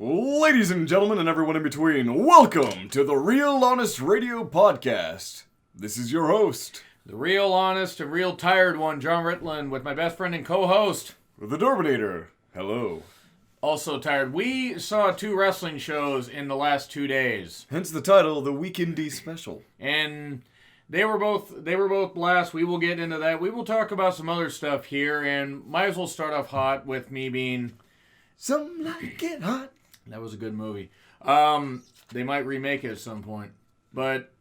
Ladies and gentlemen and everyone in between, welcome to the Real Honest Radio Podcast. This is your host, the real honest and real tired one, John Ritland, with my best friend and co-host, the Dorbinator. Hello. Also tired. We saw 2 wrestling shows in the last 2 days. Hence the title, the Weekindy Special. And they were both blasts. We will get into that. We will talk about some other stuff here, and might as well start off hot with me being... Something like it hot. That was a good movie. They might remake it at some point. But,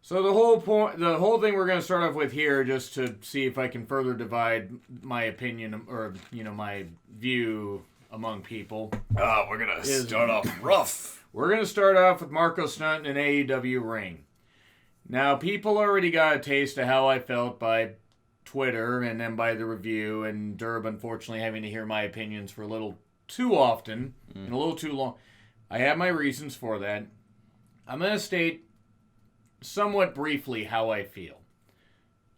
so the whole thing we're going to start off with here, just to see if I can further divide my opinion, or, my view among people. We're going to start off rough. We're going to start off with Marko Stunt in an AEW ring. Now, people already got a taste of how I felt by Twitter and then by the review, and Derb, unfortunately, having to hear my opinions for a little too often and a little too long. I have my reasons for that. I'm going to state somewhat briefly how I feel.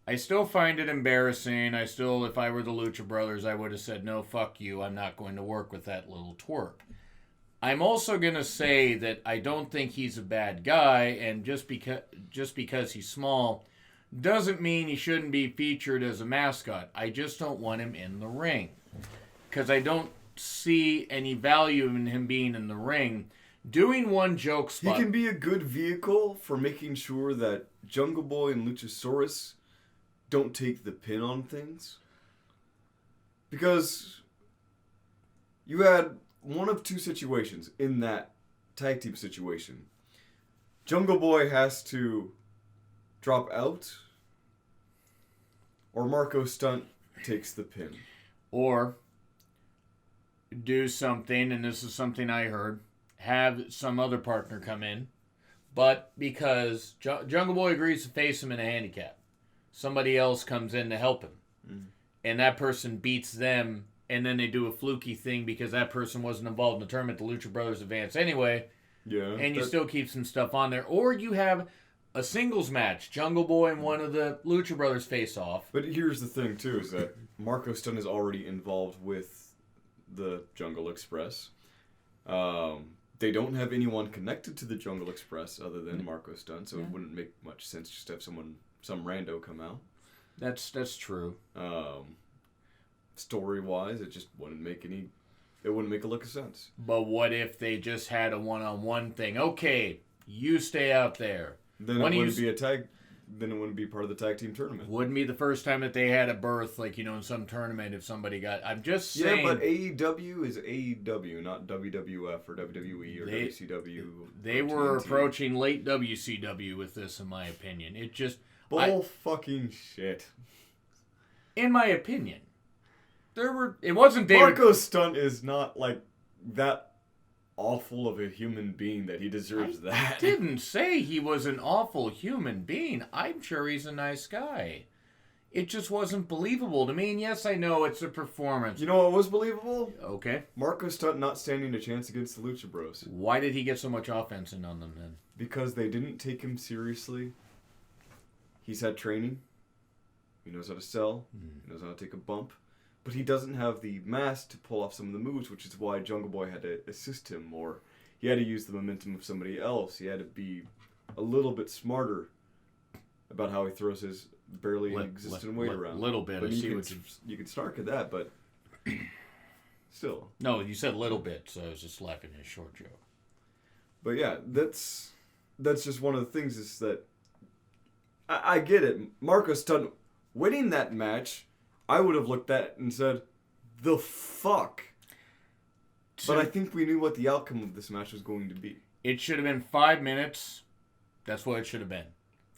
I still find it embarrassing. If I were the Lucha Brothers, I would have said, no, fuck you. I'm not going to work with that little twerp. I'm also going to say that I don't think he's a bad guy, and just because he's small doesn't mean he shouldn't be featured as a mascot. I just don't want him in the ring, because I don't see any value in him being in the ring. Doing one joke spot... He can be a good vehicle for making sure that Jungle Boy and Luchasaurus don't take the pin on things. Because you had one of 2 situations in that tag team situation. Jungle Boy has to drop out, or Marko Stunt takes the pin. Or do something, and this is something I heard, have some other partner come in, but because Jungle Boy agrees to face him in a handicap, somebody else comes in to help him, and that person beats them, and then they do a fluky thing because that person wasn't involved in the tournament, the Lucha Brothers advance anyway, and you still keep some stuff on there. Or you have a singles match, Jungle Boy and one of the Lucha Brothers face off. But here's the thing, too, is that Marko Stunt is already involved with the Jungle Express. They don't have anyone connected to the Jungle Express other than Marko Stunt, so it wouldn't make much sense just to have some rando come out. That's true. Story-wise, it just wouldn't make a lick of sense. But what if they just had a one-on-one thing? Okay, you stay out there. Then it wouldn't be a tag. Then it wouldn't be part of the tag team tournament. Wouldn't be the first time that they had a berth, in some tournament if somebody got... I'm just saying... Yeah, but AEW is AEW, not WWF or WWE or WCW. They were approaching late WCW with this, in my opinion. It just... fucking shit. In my opinion. It wasn't David... Marko Stunt is not, that awful of a human being that he deserves that. I didn't say he was an awful human being. I'm sure he's a nice guy. It just wasn't believable to me. And yes, I know it's a performance. You know what was believable? Okay. Marko Stunt not standing a chance against the Lucha Bros. Why did he get so much offense in on them then? Because they didn't take him seriously. He's had training. He knows how to sell. He knows how to take a bump. But he doesn't have the mass to pull off some of the moves, which is why Jungle Boy had to assist him more. He had to use the momentum of somebody else. He had to be a little bit smarter about how he throws his barely existent weight around. A little bit. But you can snark at that, but still. No, you said little bit, so I was just laughing at a short joke. But yeah, that's just one of the things is that I get it. Marko Stunt winning that match, I would have looked at it and said, the fuck? But I think we knew what the outcome of this match was going to be. It should have been 5 minutes. That's what it should have been.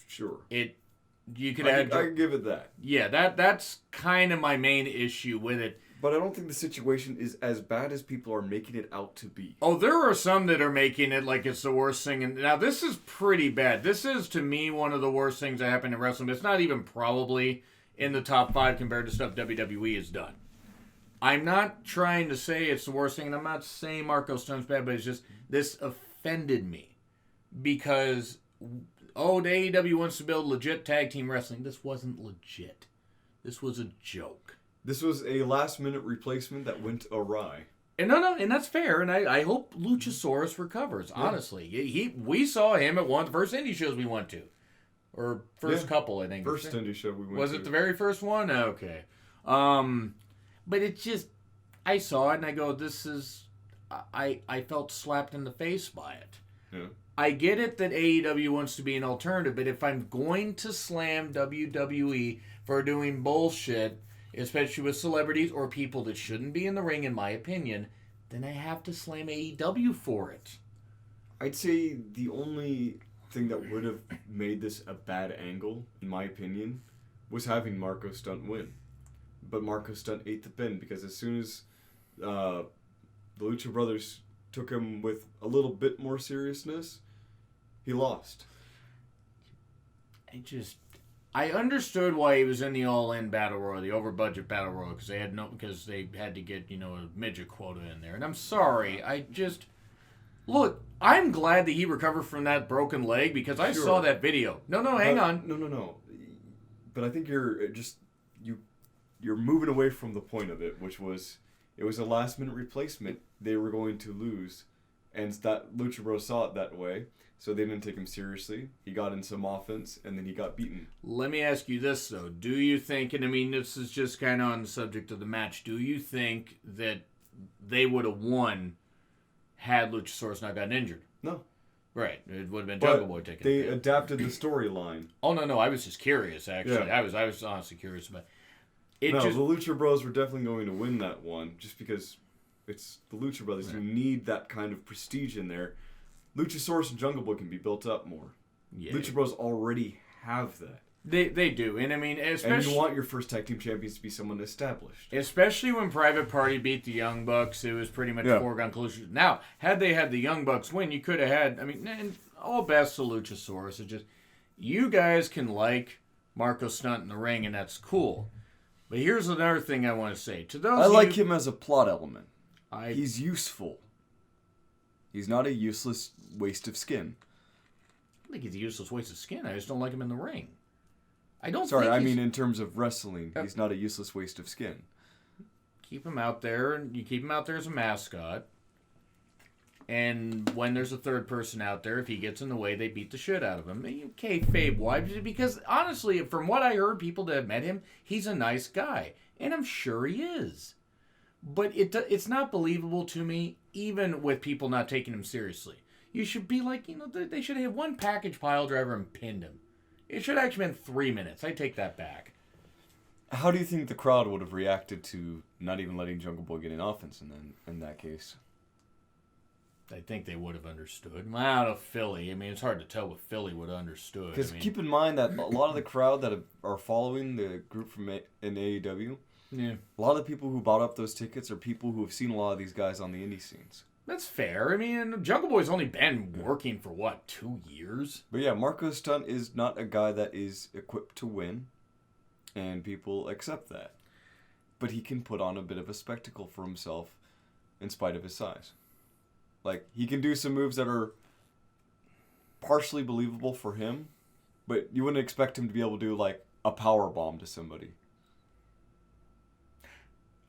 Sure. You could I can give it that. Yeah, that's kind of my main issue with it. But I don't think the situation is as bad as people are making it out to be. Oh, there are some that are making it like it's the worst thing. And now, this is pretty bad. This is, to me, one of the worst things that happened in wrestling. It's not even probably in the top 5 compared to stuff WWE has done. I'm not trying to say it's the worst thing, and I'm not saying Marko Stunt's bad, but it's just, this offended me. Because, the AEW wants to build legit tag team wrestling. This wasn't legit. This was a joke. This was a last-minute replacement that went awry. No, and that's fair, and I hope Luchasaurus recovers, honestly. We saw him at one of the first indie shows we went to. Or first couple, I think. First indie show we went to. Was it the very first one? Okay. But it just, I saw it and I go, this is, I felt slapped in the face by it. Yeah. I get it that AEW wants to be an alternative, but if I'm going to slam WWE for doing bullshit, especially with celebrities or people that shouldn't be in the ring, in my opinion, then I have to slam AEW for it. I'd say the only thing that would have made this a bad angle, in my opinion, was having Marko Stunt win. But Marko Stunt ate the pin because as soon as the Lucha Brothers took him with a little bit more seriousness, he lost. I understood why he was in the all-in battle royal, the over-budget battle royal, because they had to get a midget quota in there. And I'm sorry, look, I'm glad that he recovered from that broken leg because I saw that video. No, hang on. No. But I think you're moving away from the point of it, which was it was a last-minute replacement they were going to lose, and that Lucha Bros saw it that way. So they didn't take him seriously. He got in some offense, and then he got beaten. Let me ask you this, though. Do you think, and I mean, this is just kind of on the subject of the match, do you think that they would have won had Luchasaurus not gotten injured? No. Right. It would have been Jungle Boy taking They adapted the storyline. Oh, no. I was just curious, actually. Yeah. I was honestly curious about it. The Lucha Bros were definitely going to win that one, just because it's the Lucha Brothers who need that kind of prestige in there. Luchasaurus and Jungle Boy can be built up more. Yeah. Lucha Bros already have that. They do, and I mean, especially... And you want your first tag team champions to be someone established. Especially when Private Party beat the Young Bucks, it was pretty much foregone conclusion. Now, had they had the Young Bucks win, you could have had... I mean, and all best to Luchasaurus. It's just, you guys can like Marko Stunt in the ring, and that's cool. But here's another thing I want to say. To those I like him as a plot element. He's useful. He's not a useless waste of skin. I don't think he's a useless waste of skin. I just don't like him in the ring. I mean in terms of wrestling, he's not a useless waste of skin. Keep him out there, and you keep him out there as a mascot. And when there's a third person out there, if he gets in the way, they beat the shit out of him. Kayfabe-wise, because honestly, from what I heard, people that have met him, he's a nice guy. And I'm sure he is. But it's not believable to me, even with people not taking him seriously. You should be like, they should have one package pile driver and pinned him. It should have actually been 3 minutes. I take that back. How do you think the crowd would have reacted to not even letting Jungle Boy get an offense in that case? I think they would have understood. Out of Philly, I mean, it's hard to tell what Philly would have understood. Because keep in mind that a lot of the crowd that are following the group in AEW, a lot of the people who bought up those tickets are people who have seen a lot of these guys on the indie scenes. That's fair. I mean, Jungle Boy's only been working for, 2 years? But yeah, Marko Stunt is not a guy that is equipped to win, and people accept that. But he can put on a bit of a spectacle for himself in spite of his size. Like, he can do some moves that are partially believable for him, but you wouldn't expect him to be able to do, like, a power bomb to somebody.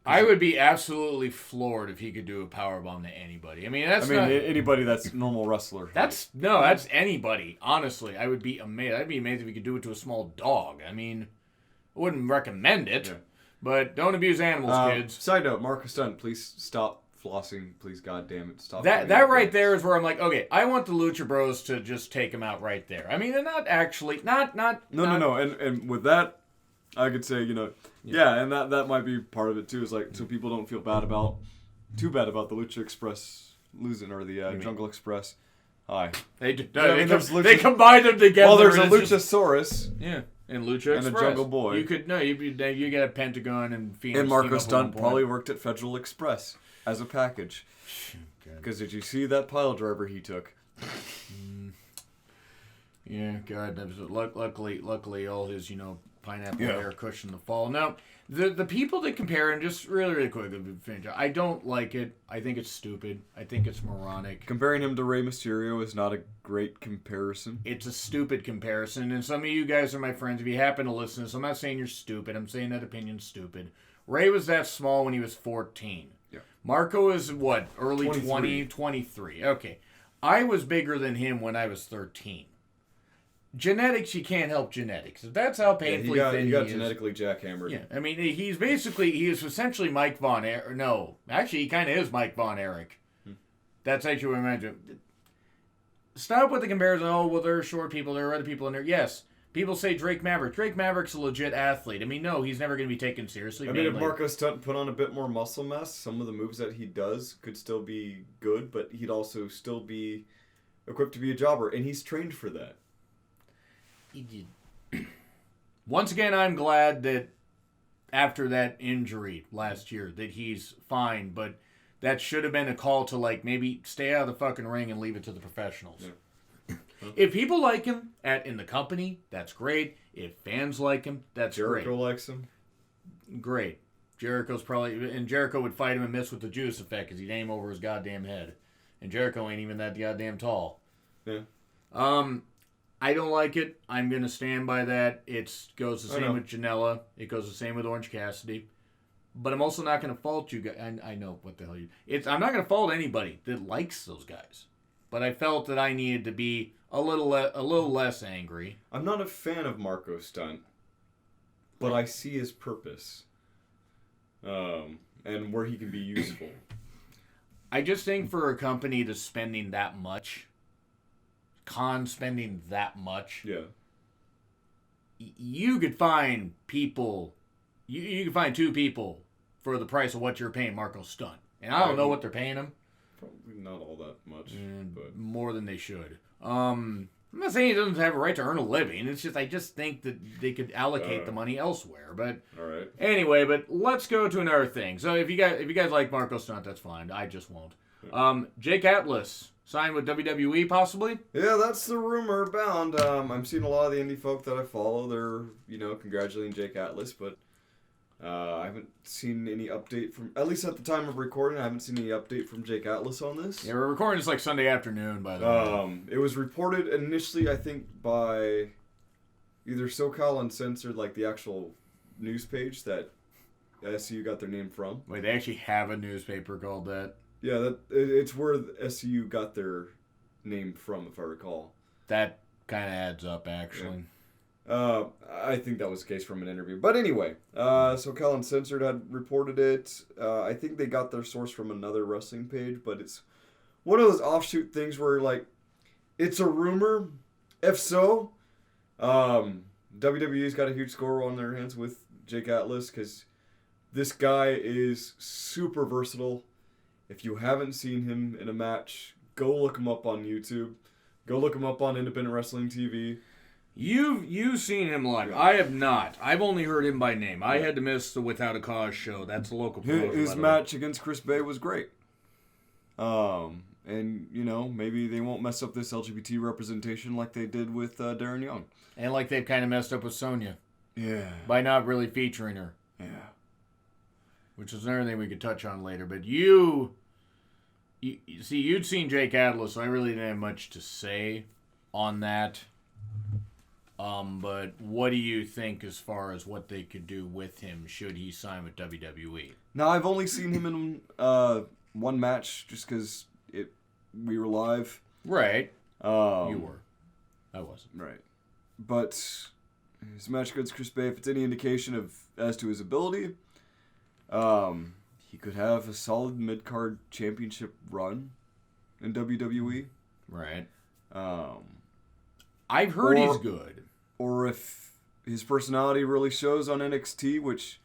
I would be absolutely floored if he could do a powerbomb to anybody. I mean, anybody that's normal wrestler. That's anybody. Honestly, I would be amazed. I'd be amazed if he could do it to a small dog. I mean, I wouldn't recommend it, but don't abuse animals, kids. Side note: Marko Stunt, please stop flossing. Please, goddamn it, stop. That right there is where I'm like, okay, I want the Lucha Bros to just take him out right there. I mean, they're not actually not. No. And with that, I could say, and that might be part of it too. Is like so people don't feel too bad about the Lucha Express losing or the Jungle Express. Hi. They combined them together. Well, there's a Luchasaurus. Yeah, and Lucha Express. And a Jungle Boy. You get a Pentagon and Phoenix. And Marko Stunt probably worked at Federal Express as a package. Because did you see that pile driver he took? Yeah, God. Luckily, all his pineapple hair cushion the fall. Now, the people that compare him, just really quick, I don't like it. I think it's stupid. I think it's moronic. Comparing him to Rey Mysterio is not a great comparison. It's a stupid comparison, and some of you guys are my friends. If you happen to listen to this, I'm not saying you're stupid. I'm saying that opinion's stupid. Rey was that small when he was 14. Yeah. Marko is what? Early 23. 23. Okay. I was bigger than him when I was 13. Genetics, you can't help genetics. That's how painfully thin he got is. genetically jackhammered. Yeah, I mean, he is essentially Mike Von Erich. No, actually, he kind of is Mike Von Erich. That's actually what I imagine. Stop with the comparison. Oh, well, there are short people. There are other people in there. Yes. People say Drake Maverick. Drake Maverick's a legit athlete. I mean, no, he's never going to be taken seriously. I mean, if Marko Stunt put on a bit more muscle mass, some of the moves that he does could still be good, but he'd also still be equipped to be a jobber, and he's trained for that. Once again, I'm glad that after that injury last year that he's fine, but that should have been a call to, like, maybe stay out of the fucking ring and leave it to the professionals. Yeah. If people like him in the company, that's great. If fans like him, that's great. Jericho likes him. Great. Jericho's probably... And Jericho would fight him and miss with the Judas effect because he'd aim over his goddamn head. And Jericho ain't even that goddamn tall. Yeah. I don't like it. I'm going to stand by that. It goes the same with Janela. It goes the same with Orange Cassidy. But I'm also not going to fault you guys. I know what the hell you... I'm not going to fault anybody that likes those guys. But I felt that I needed to be a little less angry. I'm not a fan of Marko Stunt, but I see his purpose, and where he can be useful. I just think for a company that's spending that much, yeah, you could find people. You could find two people for the price of what you're paying Marko Stunt, and I don't know what they're paying him. Probably not all that much, but more than they should. I'm not saying he doesn't have a right to earn a living. It's just I just think that they could allocate the money elsewhere. But all right. Anyway, but let's go to another thing. So if you guys like Marko Stunt, that's fine. I just won't. Jake Atlas signed with WWE possibly. Yeah, that's the rumor abound. I'm seeing a lot of the indie folk that I follow. They're congratulating Jake Atlas, but I haven't seen any update from, at least at the time of recording, I haven't seen any update from Jake Atlas on this. Yeah, we're recording this like Sunday afternoon, by the way. It was reported initially, I think, by either SoCal Uncensored, like the actual news page that SCU got their name from. Wait, they actually have a newspaper called that? Yeah, it's where SCU got their name from, if I recall. That kind of adds up, actually. Yeah. I think that was the case from an interview. But anyway, SoCal Uncensored had reported it. I think they got their source from another wrestling page, but it's one of those offshoot things where, like, it's a rumor. If so, WWE's got a huge score on their hands with Jake Atlas because this guy is super versatile. If you haven't seen him in a match, go look him up on YouTube. Go look him up on Independent Wrestling TV. You've seen him live. Yeah. I have not. I've only heard him by name. I had to miss the Without a Cause show. That's a local promotion. His match against Chris Bay was great. And, maybe they won't mess up this LGBT representation like they did with Darren Young. And like they've kind of messed up with Sonya. Yeah. By not really featuring her. Yeah. Which is another thing we could touch on later. But you see, you'd seen Jake Atlas, so I really didn't have much to say on that. But what do you think as far as what they could do with him should he sign with WWE? Now, I've only seen him in one match just because we were live. Right. You were. I wasn't. Right. But his match against Chris Bay, if it's any indication as to his ability, he could have a solid mid-card championship run in WWE. Right. I've heard he's good. Or if his personality really shows on NXT, which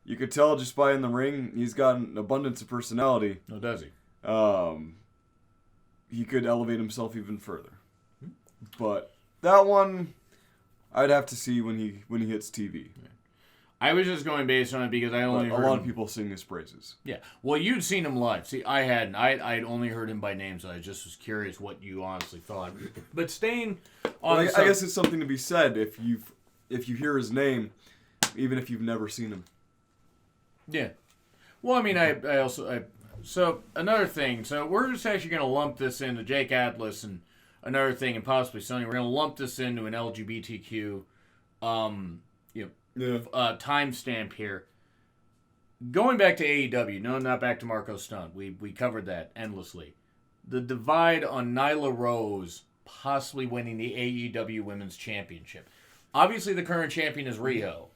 you could tell just by in the ring, he's got an abundance of personality. Oh, does he? He could elevate himself even further. But that one, I'd have to see when he hits TV. Yeah. I was just going based on it because I only heard a lot of people sing his praises. Yeah. Well, you'd seen him live. See, I hadn't. I'd only heard him by name, so I just was curious what you honestly thought. But staying on I guess it's something to be said if you hear his name, even if you've never seen him. Yeah. Well, I mean, I also so another thing. So we're just actually going to lump this into Jake Atlas and another thing, and possibly Sonny. We're going to lump this into an LGBTQ, timestamp here. going back to AEW, no, not back to Marko Stunt. We covered that endlessly. The divide on Nyla Rose possibly winning the AEW Women's Championship. Obviously, the current champion is Riho.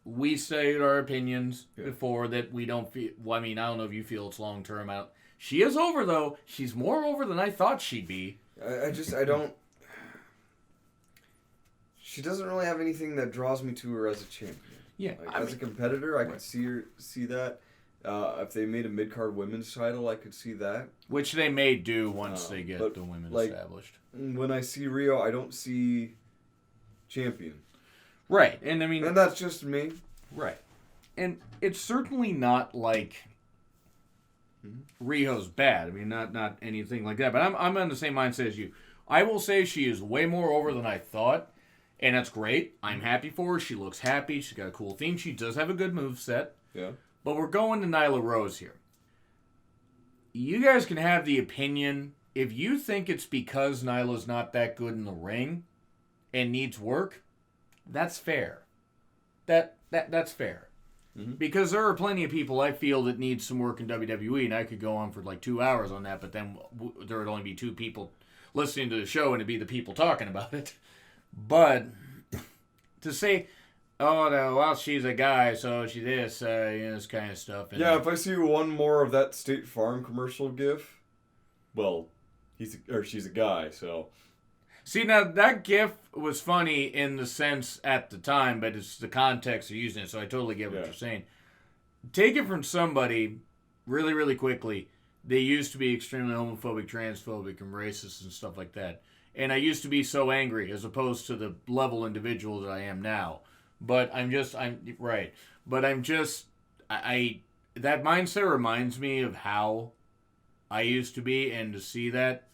We stated our opinions before that we don't feel... Well, I mean, I don't know if you feel it's long-term out. She is over, though. She's more over than I thought she'd be. I don't... She doesn't really have anything that draws me to her as a champion. Yeah. As a competitor, I could see that. If they made a mid-card women's title, I could see that. Which they may do once they get the women established. When I see Riho, I don't see champion. Right, and I mean... And that's just me. Right. And it's certainly not like Riho's bad. I mean, not anything like that. But I'm on the same mindset as you. I will say she is way more over than I thought, and that's great. I'm happy for her. She looks happy. She's got a cool theme. She does have a good moveset. Yeah. But we're going to Nyla Rose here. You guys can have the opinion. If you think it's because Nyla's not that good in the ring and needs work, that's fair. That's fair. Mm-hmm. Because there are plenty of people I feel that need some work in WWE, and I could go on for like 2 hours on that, but then there would only be 2 people listening to the show, and it'd be the people talking about it. But to say, oh, no, well, she's a guy, so she this, this kind of stuff. And yeah, if I see one more of that State Farm commercial gif, well, she's a guy, so... See, now, that gif was funny in the sense at the time, but it's the context of using it, so I totally get what you're saying. Take it from somebody, really, really quickly, they used to be extremely homophobic, transphobic, and racist and stuff like that. And I used to be so angry, as opposed to the level individual that I am now. But that mindset reminds me of how I used to be, and to see that,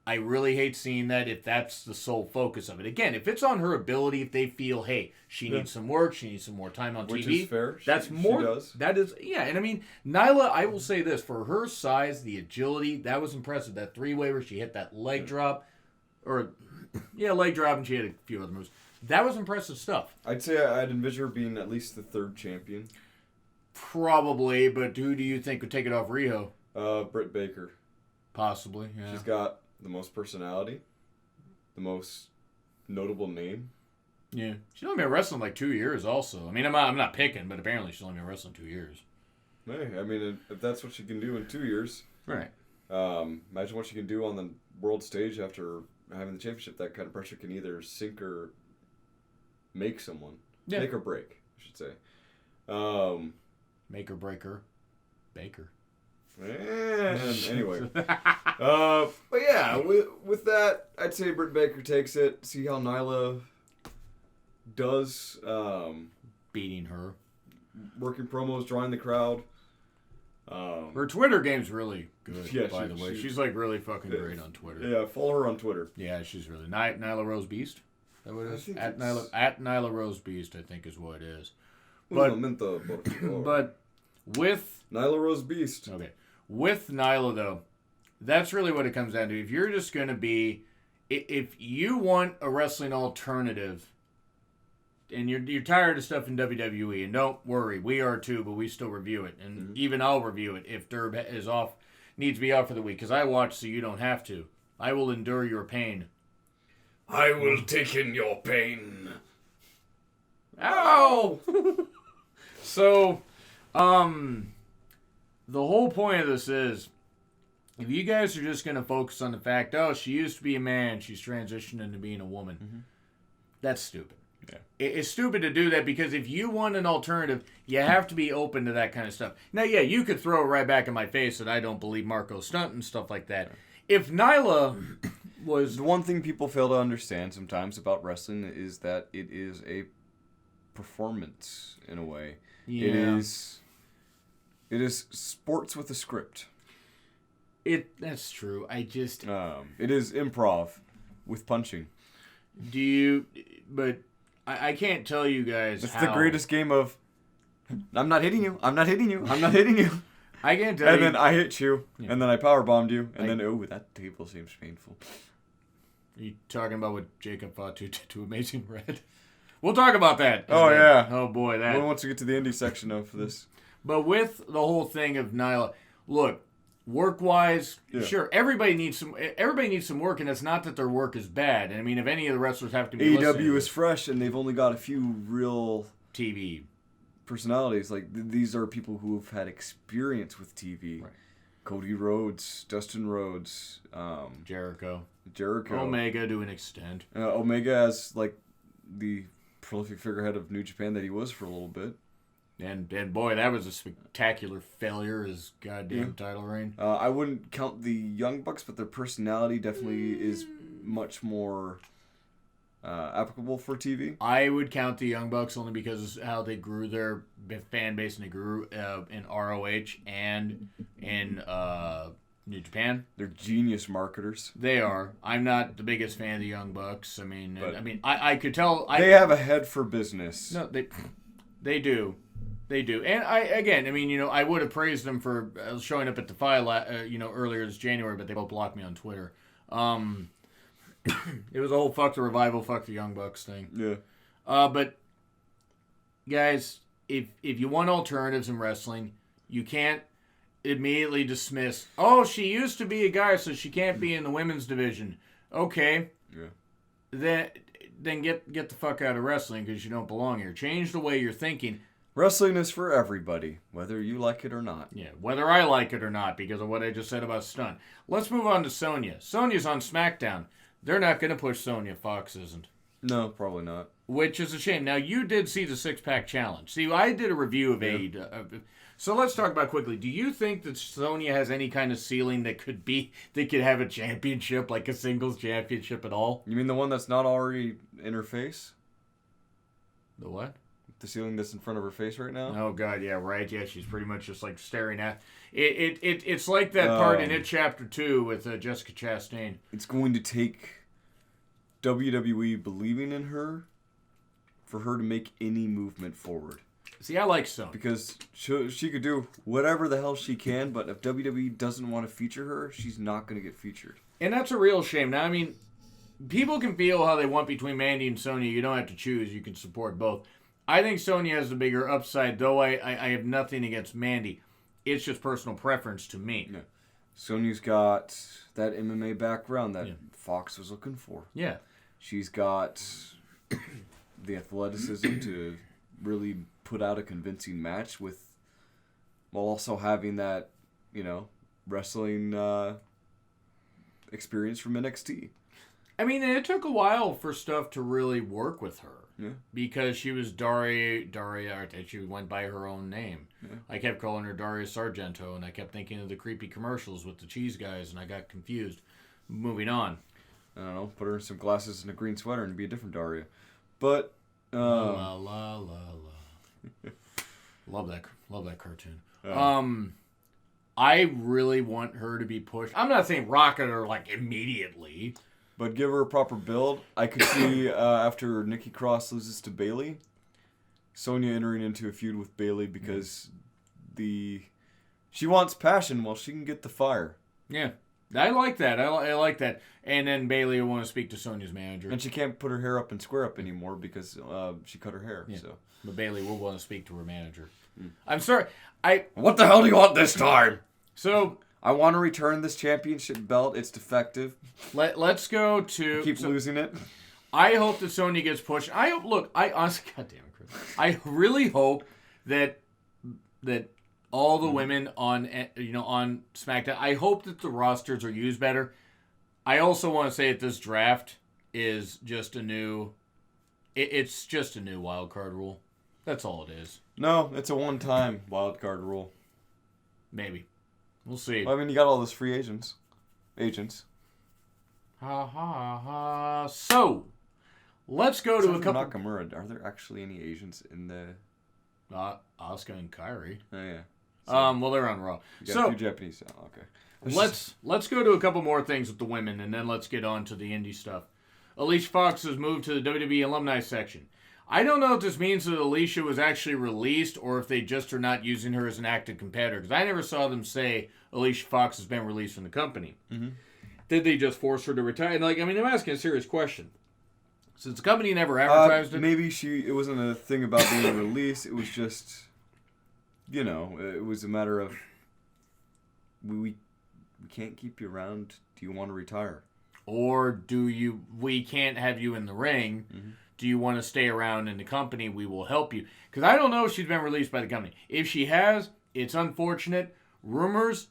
I really hate seeing that if that's the sole focus of it. Again, if it's on her ability, if they feel, hey, she needs some work, she needs some more time on TV. Which is fair. That's more. She does. That is, yeah. And I mean, Nyla, I will say this. For her size, the agility, that was impressive. That 3-way where she hit that leg drop. Leg drop, and she had a few other moves. That was impressive stuff. I'd say I'd envision her being at least the 3rd champion. Probably, but who do you think would take it off Riho? Britt Baker. Possibly, yeah. She's got the most personality, the most notable name. Yeah, she's only been wrestling like 2 years. Also, I mean, I'm not picking, but apparently she's only been wrestling 2 years. Hey, I mean, if that's what she can do in 2 years, right? Imagine what she can do on the world stage after having the championship. That kind of pressure can either sink or make someone, make or break, I should say. Make or breaker, Baker. Anyway, but yeah, with that, I'd say Britt Baker takes it. See how Nyla does. Beating her. Working promos, drawing the crowd. Her Twitter game's really good, yeah, by the way. She's like really fucking great on Twitter. Yeah, follow her on Twitter. Yeah, she's really... Nyla Rose Beast? Is that what it is? At Nyla Rose Beast, I think is what it is. But with... Nyla Rose Beast. Okay. With Nyla, though, that's really what it comes down to. If you're just going to be... If you want a wrestling alternative, and you're tired of stuff in WWE, and don't worry, we are too, but we still review it. And even I'll review it if Derb is off, needs to be out for the week, because I watch so you don't have to. I will endure your pain. I will take in your pain. Ow! So, the whole point of this is, if you guys are just going to focus on the fact, oh, she used to be a man, she's transitioned into being a woman, that's stupid. Yeah. It's stupid to do that, because if you want an alternative, you have to be open to that kind of stuff. Now, yeah, you could throw it right back in my face that I don't believe Marko Stunt and stuff like that. Yeah. If Nyla was... The one thing people fail to understand sometimes about wrestling is that it is a performance, in a way. Yeah. It is sports with a script. That's true. I just... it is improv with punching. But I can't tell you guys It's the greatest game of, I'm not hitting you, I'm not hitting you, I'm not hitting you. I can't tell you. And then I hit you, and then I powerbombed you, and then, that table seems painful. Are you talking about what Jacob fought to Amazing Red? We'll talk about that. Oh, yeah. Oh, boy, that. Well, once we get to the indie section of this. Oh, boy, that. Once we get to the indie section of this. But with the whole thing of Nyla, look, work-wise, sure, everybody needs some work, and it's not that their work is bad. And I mean, if any of the wrestlers have to be AEW is fresh, and they've only got a few real TV personalities. Like, these are people who have had experience with TV. Right. Cody Rhodes, Dustin Rhodes, Jericho, Omega to an extent. Omega as, like, the prolific figurehead of New Japan that he was for a little bit. And boy, that was a spectacular failure, his goddamn title reign. I wouldn't count the Young Bucks, but their personality definitely is much more applicable for TV. I would count the Young Bucks only because of how they grew their fan base, and they grew in ROH and in New Japan. They're genius marketers. They are. I'm not the biggest fan of the Young Bucks. I could tell. They have a head for business. No, they do. They do. And I would have praised them for showing up at DEFY, earlier this January, but they both blocked me on Twitter. It was a whole fuck the revival, fuck the Young Bucks thing. Yeah. But guys, if you want alternatives in wrestling, you can't immediately dismiss, oh, she used to be a guy, so she can't be in the women's division. Okay. Yeah. Then get the fuck out of wrestling because you don't belong here. Change the way you're thinking. Wrestling is for everybody, whether you like it or not. Yeah, whether I like it or not, because of what I just said about Stunt. Let's move on to Sonya. Sonya's on SmackDown. They're not going to push Sonya. Fox isn't. No, probably not. Which is a shame. Now, you did see the six-pack challenge. See, I did a review of AEW. So let's talk about quickly. Do you think that Sonya has any kind of ceiling that could have a championship, like a singles championship at all? You mean the one that's not already in her face? The what? The ceiling that's in front of her face right now? Oh, God, yeah, right. Yeah, she's pretty much just, like, staring at... It's like that part in Chapter 2 with Jessica Chastain. It's going to take WWE believing in her for her to make any movement forward. See, I like Sonya. Because she could do whatever the hell she can, but if WWE doesn't want to feature her, she's not going to get featured. And that's a real shame. Now, I mean, people can feel how they want between Mandy and Sonya. You don't have to choose. You can support both. I think Sonya has the bigger upside, though I have nothing against Mandy. It's just personal preference to me. Yeah. Sonya's got that MMA background that Fox was looking for. Yeah. She's got the athleticism to really put out a convincing match while also having that, wrestling experience from NXT. I mean, it took a while for stuff to really work with her. Yeah. Because she was Daria, she went by her own name. Yeah. I kept calling her Daria Sargento, and I kept thinking of the creepy commercials with the cheese guys, and I got confused. Moving on. I don't know, put her in some glasses and a green sweater and be a different Daria. But, la la la la. Love that cartoon. I really want her to be pushed. I'm not saying rocket her like immediately. But give her a proper build. I could see after Nikki Cross loses to Bayley, Sonya entering into a feud with Bayley because she wants passion while she can get the fire. Yeah, I like that. I like that. And then Bayley will want to speak to Sonya's manager. And she can't put her hair up and square up anymore because she cut her hair. Yeah. So. But Bayley will want to speak to her manager. I'm sorry. What the hell do you want this time? So... I want to return this championship belt. It's defective. Let's go to... Keep losing it. I hope that Sonya gets pushed. I honestly... God damn it, Chris. I really hope that all the women on SmackDown... I hope that the rosters are used better. I also want to say that this draft is just a new... It's just a new wild card rule. That's all it is. No, it's a one-time wild card rule. Maybe. We'll see. Well, I mean, you got all those free agents. Ha ha ha. So, let's go to a couple... Nakamura, are there actually any Asians in the... Asuka and Kairi. Oh, yeah. So, well, they're on Raw. You got a few Japanese. Oh, okay. Let's go to a couple more things with the women, and then let's get on to the indie stuff. Alicia Fox has moved to the WWE alumni section. I don't know if this means that Alicia was actually released or if they just are not using her as an active competitor. Because I never saw them say Alicia Fox has been released from the company. Mm-hmm. Did they just force her to retire? And I'm asking a serious question. Since the company never advertised it. Maybe it wasn't a thing about being released. It was just, it was a matter of, we can't keep you around. Do you want to retire? Or we can't have you in the ring. Mm-hmm. Do you want to stay around in the company? We will help you. Because I don't know if she's been released by the company. If she has, it's unfortunate. Rumors,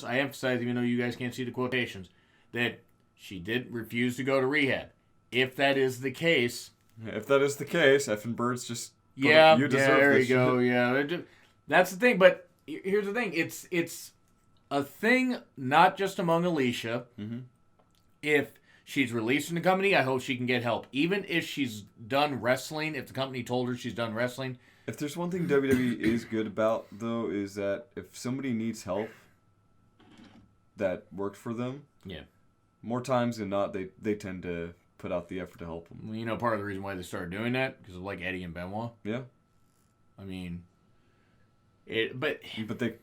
I emphasize, even though you guys can't see the quotations, that she did refuse to go to rehab. If that is the case... effing birds just... you deserve there you go, yeah. That's the thing, but here's the thing. It's a thing not just among Alicia. Mm-hmm. If she's released from the company, I hope she can get help. Even if she's done wrestling, if the company told her she's done wrestling... If there's one thing WWE is good about, though, is that if somebody needs help that worked for them, more times than not, they tend to put out the effort to help them. Well, part of the reason why they started doing that, because of like Eddie and Benoit. Yeah. I mean, but they,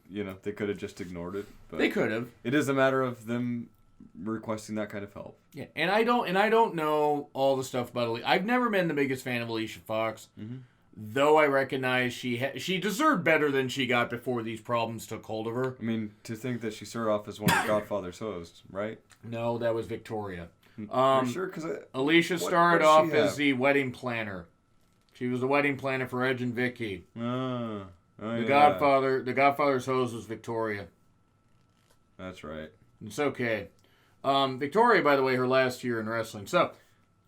they could have just ignored it. But they could have. It is a matter of them requesting that kind of help. Yeah, and I don't know all the stuff about Alicia. I've never been the biggest fan of Alicia Fox. Mm-hmm. Though I recognize she deserved better than she got before these problems took hold of her. I mean, to think that she started off as one of Godfather's hosts, right? No, that was Victoria. Sure? Because Alicia started off as the wedding planner. She was the wedding planner for Edge and Vicky. The Godfather's host was Victoria. That's right. It's okay. Victoria, by the way, her last year in wrestling. So,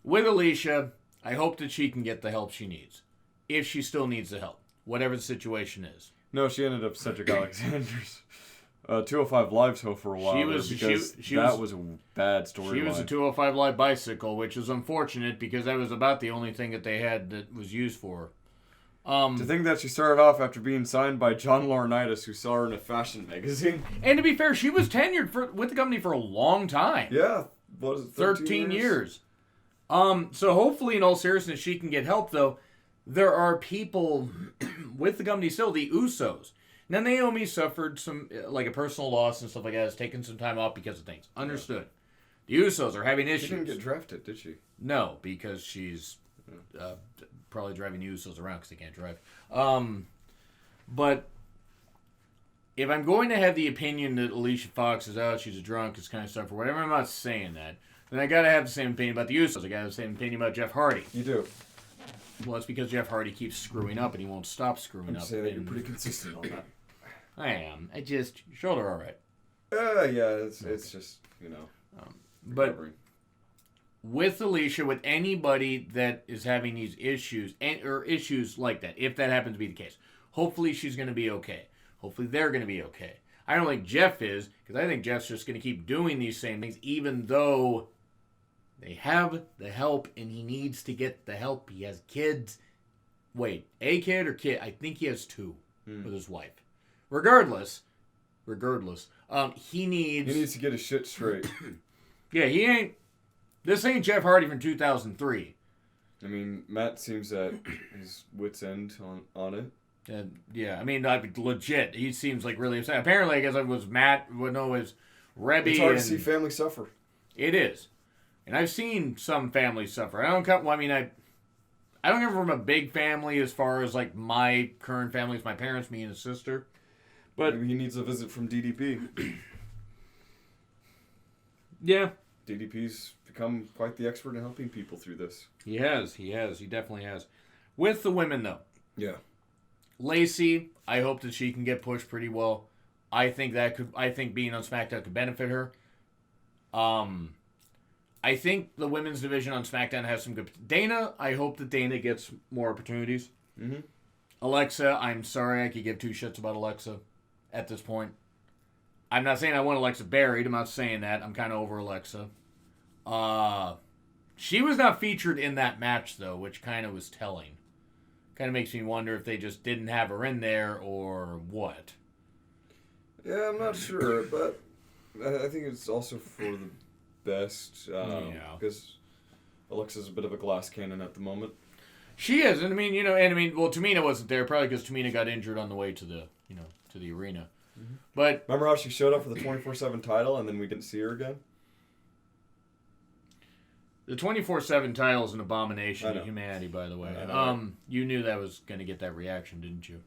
with Alicia, I hope that she can get the help she needs. If she still needs the help, whatever the situation is. No, she ended up Cedric Alexander's 205 Live show for a while. That was a bad story. She was a 205 Live bicycle, which is unfortunate because that was about the only thing that they had that was used for her. To think that she started off after being signed by John Laurinaitis, who saw her in a fashion magazine. And to be fair, she was tenured with the company for a long time. Yeah. What is it, 13 years. So hopefully, in all seriousness, she can get help, though. There are people with the company still, the Usos. Now, Naomi suffered some, like a personal loss and stuff like that, has taken some time off because of things. Understood. Yeah. The Usos are having issues. She didn't get drafted, did she? No, because she's probably driving the Usos around because they can't drive. But if I'm going to have the opinion that Alicia Fox is out, she's a drunk, this kind of stuff, or whatever, I'm not saying that. Then I got to have the same opinion about the Usos. I got to have the same opinion about Jeff Hardy. You do. Well, it's because Jeff Hardy keeps screwing up, and he won't stop screwing up. Say that you're pretty consistent on that. I am. Your shoulder all right. Yeah, it's just, but with Alicia, with anybody that is having these issues, or issues like that, if that happens to be the case, hopefully she's going to be okay. Hopefully they're going to be okay. I don't think Jeff is, because I think Jeff's just going to keep doing these same things, even though they have the help, and he needs to get the help. He has kids. Wait, a kid or kid? I think he has two with his wife. Regardless, he needs to get his shit straight. Yeah, this ain't Jeff Hardy from 2003. I mean, Matt seems at his wit's end on it. Yeah, I mean, legit, he seems like really upset. Apparently, I guess it was Matt, it was Rebby. It's hard to see family suffer. It is. And I've seen some families suffer. I don't come from a big family as far as like my current family. It's my parents, me, and a sister. But maybe he needs a visit from DDP. Yeah. DDP's become quite the expert in helping people through this. He has. He definitely has. With the women, though. Yeah. Lacey, I hope that she can get pushed pretty well. I think being on SmackDown could benefit her. I think the women's division on SmackDown has some good... Dana, I hope that Dana gets more opportunities. Mm-hmm. Alexa, I'm sorry I could give two shits about Alexa at this point. I'm not saying I want Alexa buried. I'm not saying that. I'm kind of over Alexa. She was not featured in that match, though, which kind of was telling. Kind of makes me wonder if they just didn't have her in there or what. Yeah, I'm not sure, but I think it's also for the best, because Alexa's a bit of a glass cannon at the moment. She is, and Tamina wasn't there, probably because Tamina got injured on the way to the arena. Mm-hmm. But remember how she showed up for the 24/7 title, and then we didn't see her again? The 24/7 title is an abomination to humanity, by the way. You knew that was going to get that reaction, didn't you?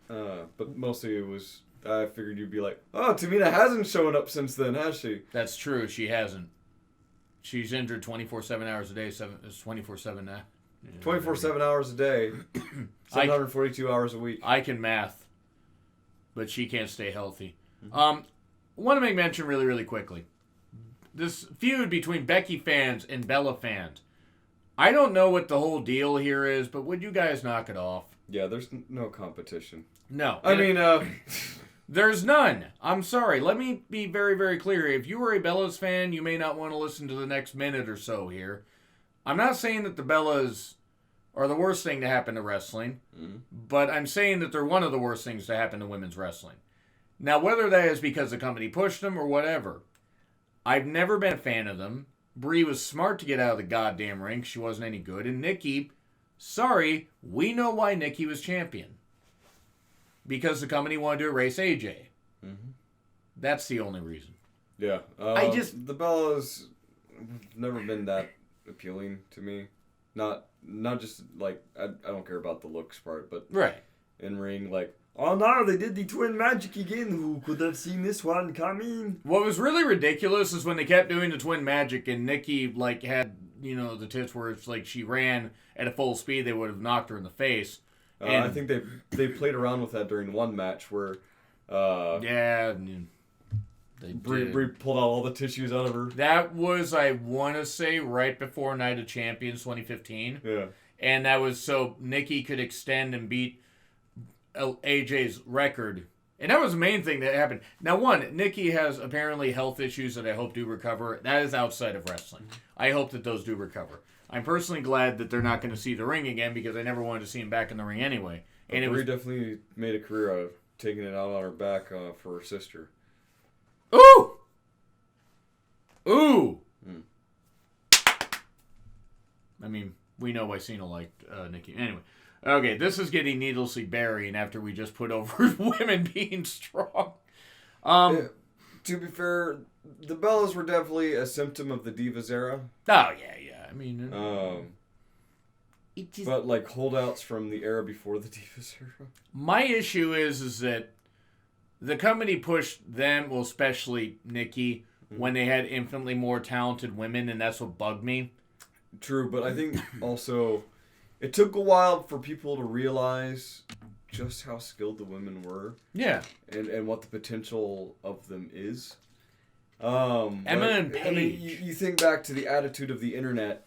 But mostly it was, I figured you'd be like, oh, Tamina hasn't shown up since then, has she? That's true. She hasn't. She's injured 24/7 hours a day. It's 24/7 now. 24/7 hours a day, 742 hours a week. I can math, but she can't stay healthy. Want to make mention really, really quickly. This feud between Becky fans and Bella fans. I don't know what the whole deal here is, but would you guys knock it off? Yeah, there's no competition. No. I mean, there's none. I'm sorry. Let me be very, very clear. If you are a Bellas fan, you may not want to listen to the next minute or so here. I'm not saying that the Bellas are the worst thing to happen to wrestling, but I'm saying that they're one of the worst things to happen to women's wrestling. Now, whether that is because the company pushed them or whatever, I've never been a fan of them. Brie was smart to get out of the goddamn ring. She wasn't any good. And Nikki, sorry, we know why Nikki was champion. Because the company wanted to erase AJ. That's the only reason. Yeah. The Bellas have never been that appealing to me. Not just like I don't care about the looks part, but right in ring, like, oh no, they did the twin magic again. Who could have seen this one coming? What was really ridiculous is when they kept doing the twin magic and Nikki like had the tits where it's like she ran at a full speed, they would have knocked her in the face. I think they played around with that during one match where Brie pulled out all the tissues out of her. That was, I want to say, right before Night of Champions 2015. Yeah. And that was so Nikki could extend and beat AJ's record. And that was the main thing that happened. Now, one, Nikki has apparently health issues that I hope do recover. That is outside of wrestling. I hope that those do recover. I'm personally glad that they're not going to see the ring again because I never wanted to see him back in the ring anyway. And Brie definitely made a career out of taking it out on her back for her sister. Ooh! Ooh! I mean, we know why Cena liked Nikki. Anyway. Okay, this is getting needlessly burying after we just put over women being strong. To be fair, the Bellas were definitely a symptom of the Divas era. Oh, yeah. I mean... but, like, holdouts from the era before the Divas era. My issue is that the company pushed them, well, especially Nikki, when they had infinitely more talented women, and that's what bugged me. True, but I think also it took a while for people to realize just how skilled the women were. Yeah. And what the potential of them is. Emma and Paige. I mean, you think back to the attitude of the internet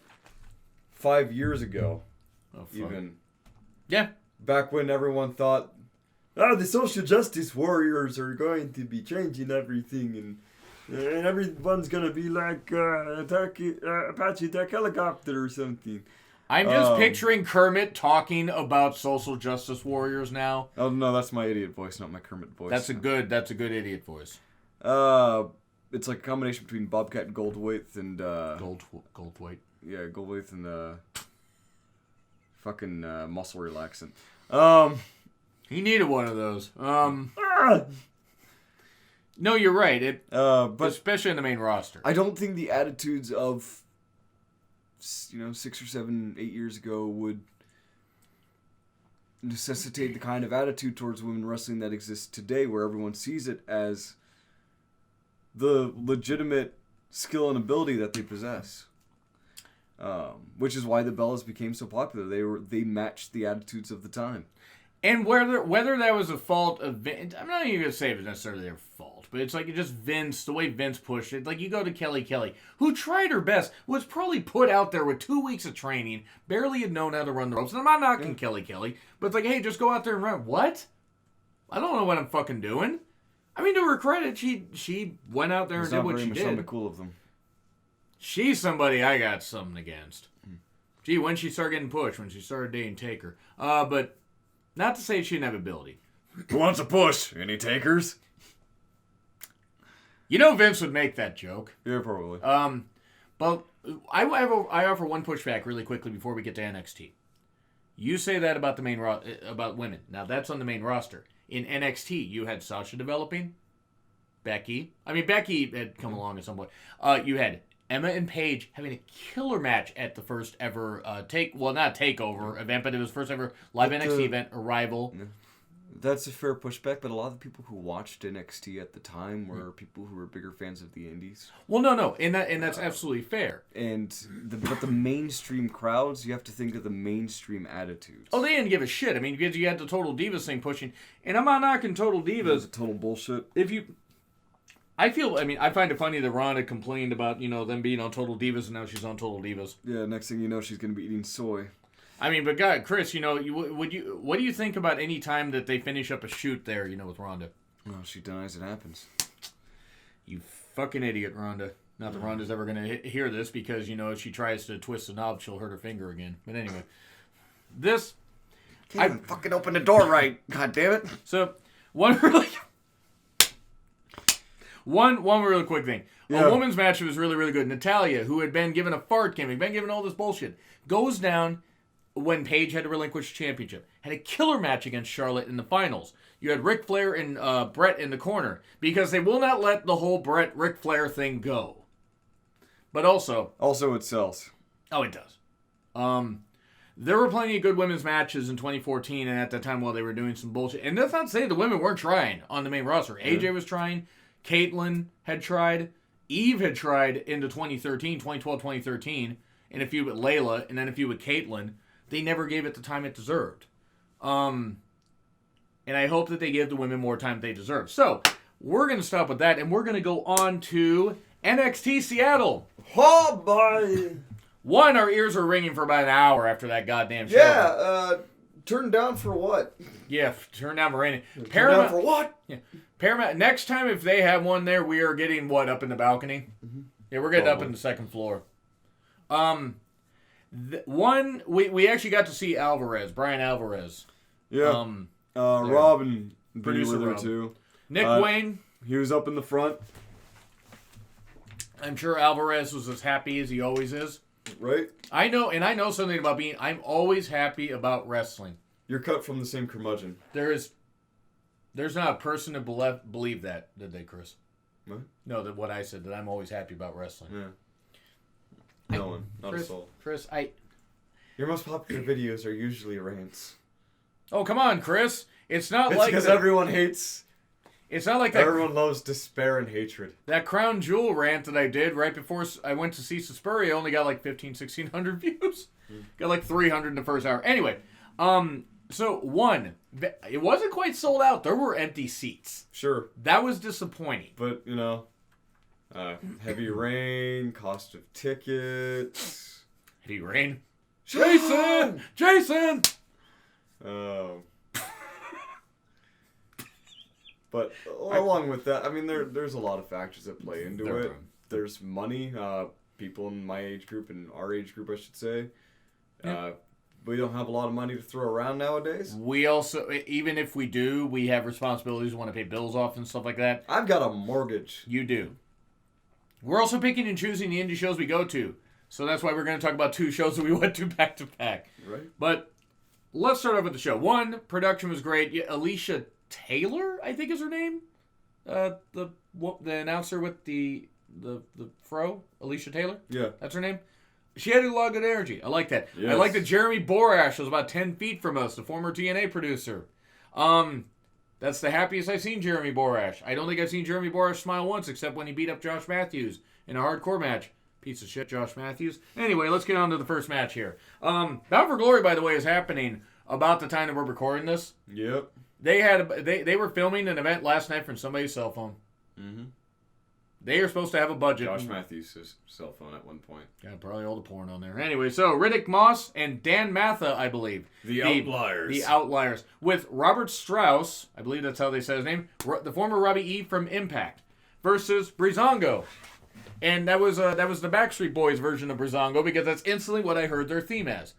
5 years ago. Oh, fuck. Even. Yeah. Back when everyone thought, the social justice warriors are going to be changing everything and everyone's going to be like Apache Attack Helicopter or something. I'm just picturing Kermit talking about social justice warriors now. Oh, no, that's my idiot voice, not my Kermit voice. That's a good idiot voice. It's like a combination between Bobcat Goldthwait and... Goldthwait. Yeah, Goldthwait and fucking muscle relaxant. He needed one of those. No, you're right. But especially in the main roster. I don't think the attitudes of 6 or 7, 8 years ago would necessitate the kind of attitude towards women wrestling that exists today, where everyone sees it as the legitimate skill and ability that they possess. Which is why the Bellas became so popular. They matched the attitudes of the time. And whether that was a fault of Vince, I'm not even going to say it was necessarily their fault, but it's like it just Vince, the way Vince pushed it. Like you go to Kelly, who tried her best, was probably put out there with 2 weeks of training, barely had known how to run the ropes. And I'm not knocking Kelly, but it's like, hey, just go out there and run. What? I don't know what I'm fucking doing. I mean, to her credit, she went out there and did what she did. Not cool of them. She's somebody I got something against. Gee, when she started getting pushed, when she started dating Taker. But not to say she didn't have ability. Who wants a push? Any takers? Vince would make that joke. Yeah, probably. But I offer one pushback really quickly before we get to NXT. You say that about the main about women. Now that's on the main roster. In NXT, you had Sasha developing, Becky. I mean, Becky had come along at some point. You had Emma and Paige having a killer match at the first ever not takeover event, but it was first ever live NXT event, Arrival. Yeah. That's a fair pushback, but a lot of the people who watched NXT at the time were people who were bigger fans of the indies. Well, no, and that's absolutely fair. But the mainstream crowds, you have to think of the mainstream attitudes. Oh, they didn't give a shit. I mean, because you had the Total Divas thing pushing, and I'm not knocking Total Divas. Total bullshit. I find it funny that Ronda complained about them being on Total Divas, and now she's on Total Divas. Yeah, next thing you know, she's going to be eating soy. I mean, but God, Chris, what do you think about any time that they finish up a shoot there, with Ronda? Oh, she denies it happens. You fucking idiot, Ronda. Not that Ronda's ever going to hear this because, if she tries to twist the knob, she'll hurt her finger again. But anyway, Can't even fucking open the door right. God damn it. So, one really quick thing. Yeah. A women's match was really, really good. Natalya, who had been given a fart gimmick, been given all this bullshit, goes down when Paige had to relinquish the championship. Had a killer match against Charlotte in the finals. You had Ric Flair and Brett in the corner because they will not let the whole Brett-Ric Flair thing go. But also it sells. Oh, it does. There were plenty of good women's matches in 2014 and at that time while they were doing some bullshit. And that's not to say the women weren't trying on the main roster. AJ was trying. Caitlyn had tried. Eve had tried into 2012, 2013. And a few with Layla and then a few with Caitlyn. They never gave it the time it deserved. And I hope that they give the women more time they deserve. So, we're going to stop with that, and we're going to go on to NXT Seattle. Oh, boy. One, our ears were ringing for about an hour after that goddamn show. Yeah, turned down for what? Yeah, turned down for raining. Down for what? Yeah, Paramount. Next time, if they have one there, we are getting what, up in the balcony? Mm-hmm. Yeah, we're getting up in the second floor. We actually got to see Brian Alvarez. Yeah. Robin, producer with her Rob. too. Nick Wayne. He was up in the front. I'm sure Alvarez was as happy as he always is. Right. I know something about I'm always happy about wrestling. You're cut from the same curmudgeon. There's not a person to believe that, did they, Chris? What? No, that what I said, that I'm always happy about wrestling. Yeah. No one. Not a soul. Chris, Your most popular videos are usually rants. Oh, come on, Chris. It's like... because everyone hates... It's not like that... Everyone loves despair and hatred. That Crown Jewel rant that I did right before I went to see Suspiria only got like 1,600 views. Got like 300 in the first hour. Anyway, so it wasn't quite sold out. There were empty seats. Sure. That was disappointing. But, heavy rain, cost of tickets. Heavy rain? Jason! But along with that, there's a lot of factors that play into it. There's money. People in my age group and our age group, I should say. Yeah. We don't have a lot of money to throw around nowadays. We also, even if we do, we have responsibilities. We want to pay bills off and stuff like that. I've got a mortgage. You do. We're also picking and choosing the indie shows we go to. So that's why we're going to talk about two shows that we went to back to back. Right. But let's start off with the show. One, production was great. Alicia Taylor, I think is her name. The announcer with the fro, Alicia Taylor. Yeah. That's her name. She had a lot of good energy. I like that. Yes. I like that Jeremy Borash was about 10 feet from us, the former TNA producer. That's the happiest I've seen Jeremy Borash. I don't think I've seen Jeremy Borash smile once, except when he beat up Josh Matthews in a hardcore match. Piece of shit, Josh Matthews. Anyway, let's get on to the first match here. Bound for Glory, by the way, is happening about the time that we're recording this. Yep. They were filming an event last night from somebody's cell phone. Mm-hmm. They are supposed to have a budget. Josh Matthews' cell phone at one point. Yeah, probably all the porn on there. Anyway, so Riddick Moss and Dan Matha, I believe. The Outliers. The Outliers. With Robert Strauss, I believe that's how they said his name, the former Robbie E from Impact, versus Breezango. And that was the Backstreet Boys version of Breezango because that's instantly what I heard their theme as.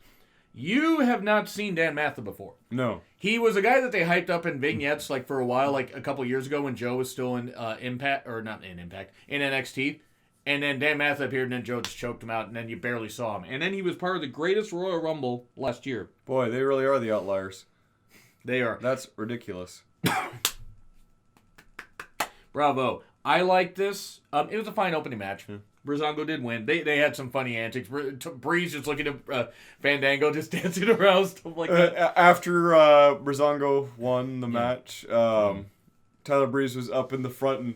You have not seen Dan Matha before. No. He was a guy that they hyped up in vignettes like for a while, like a couple years ago when Joe was still in Impact, or not in Impact, in NXT. And then Dan Matha appeared and then Joe just choked him out and then you barely saw him. And then he was part of the greatest Royal Rumble last year. Boy, they really are the Outliers. They are. That's ridiculous. Bravo. I like this. It was a fine opening match. Breezango did win. They had some funny antics. Breeze just looking at Fandango just dancing around, stuff like that. After Breezango won the match, Tyler Breeze was up in the front,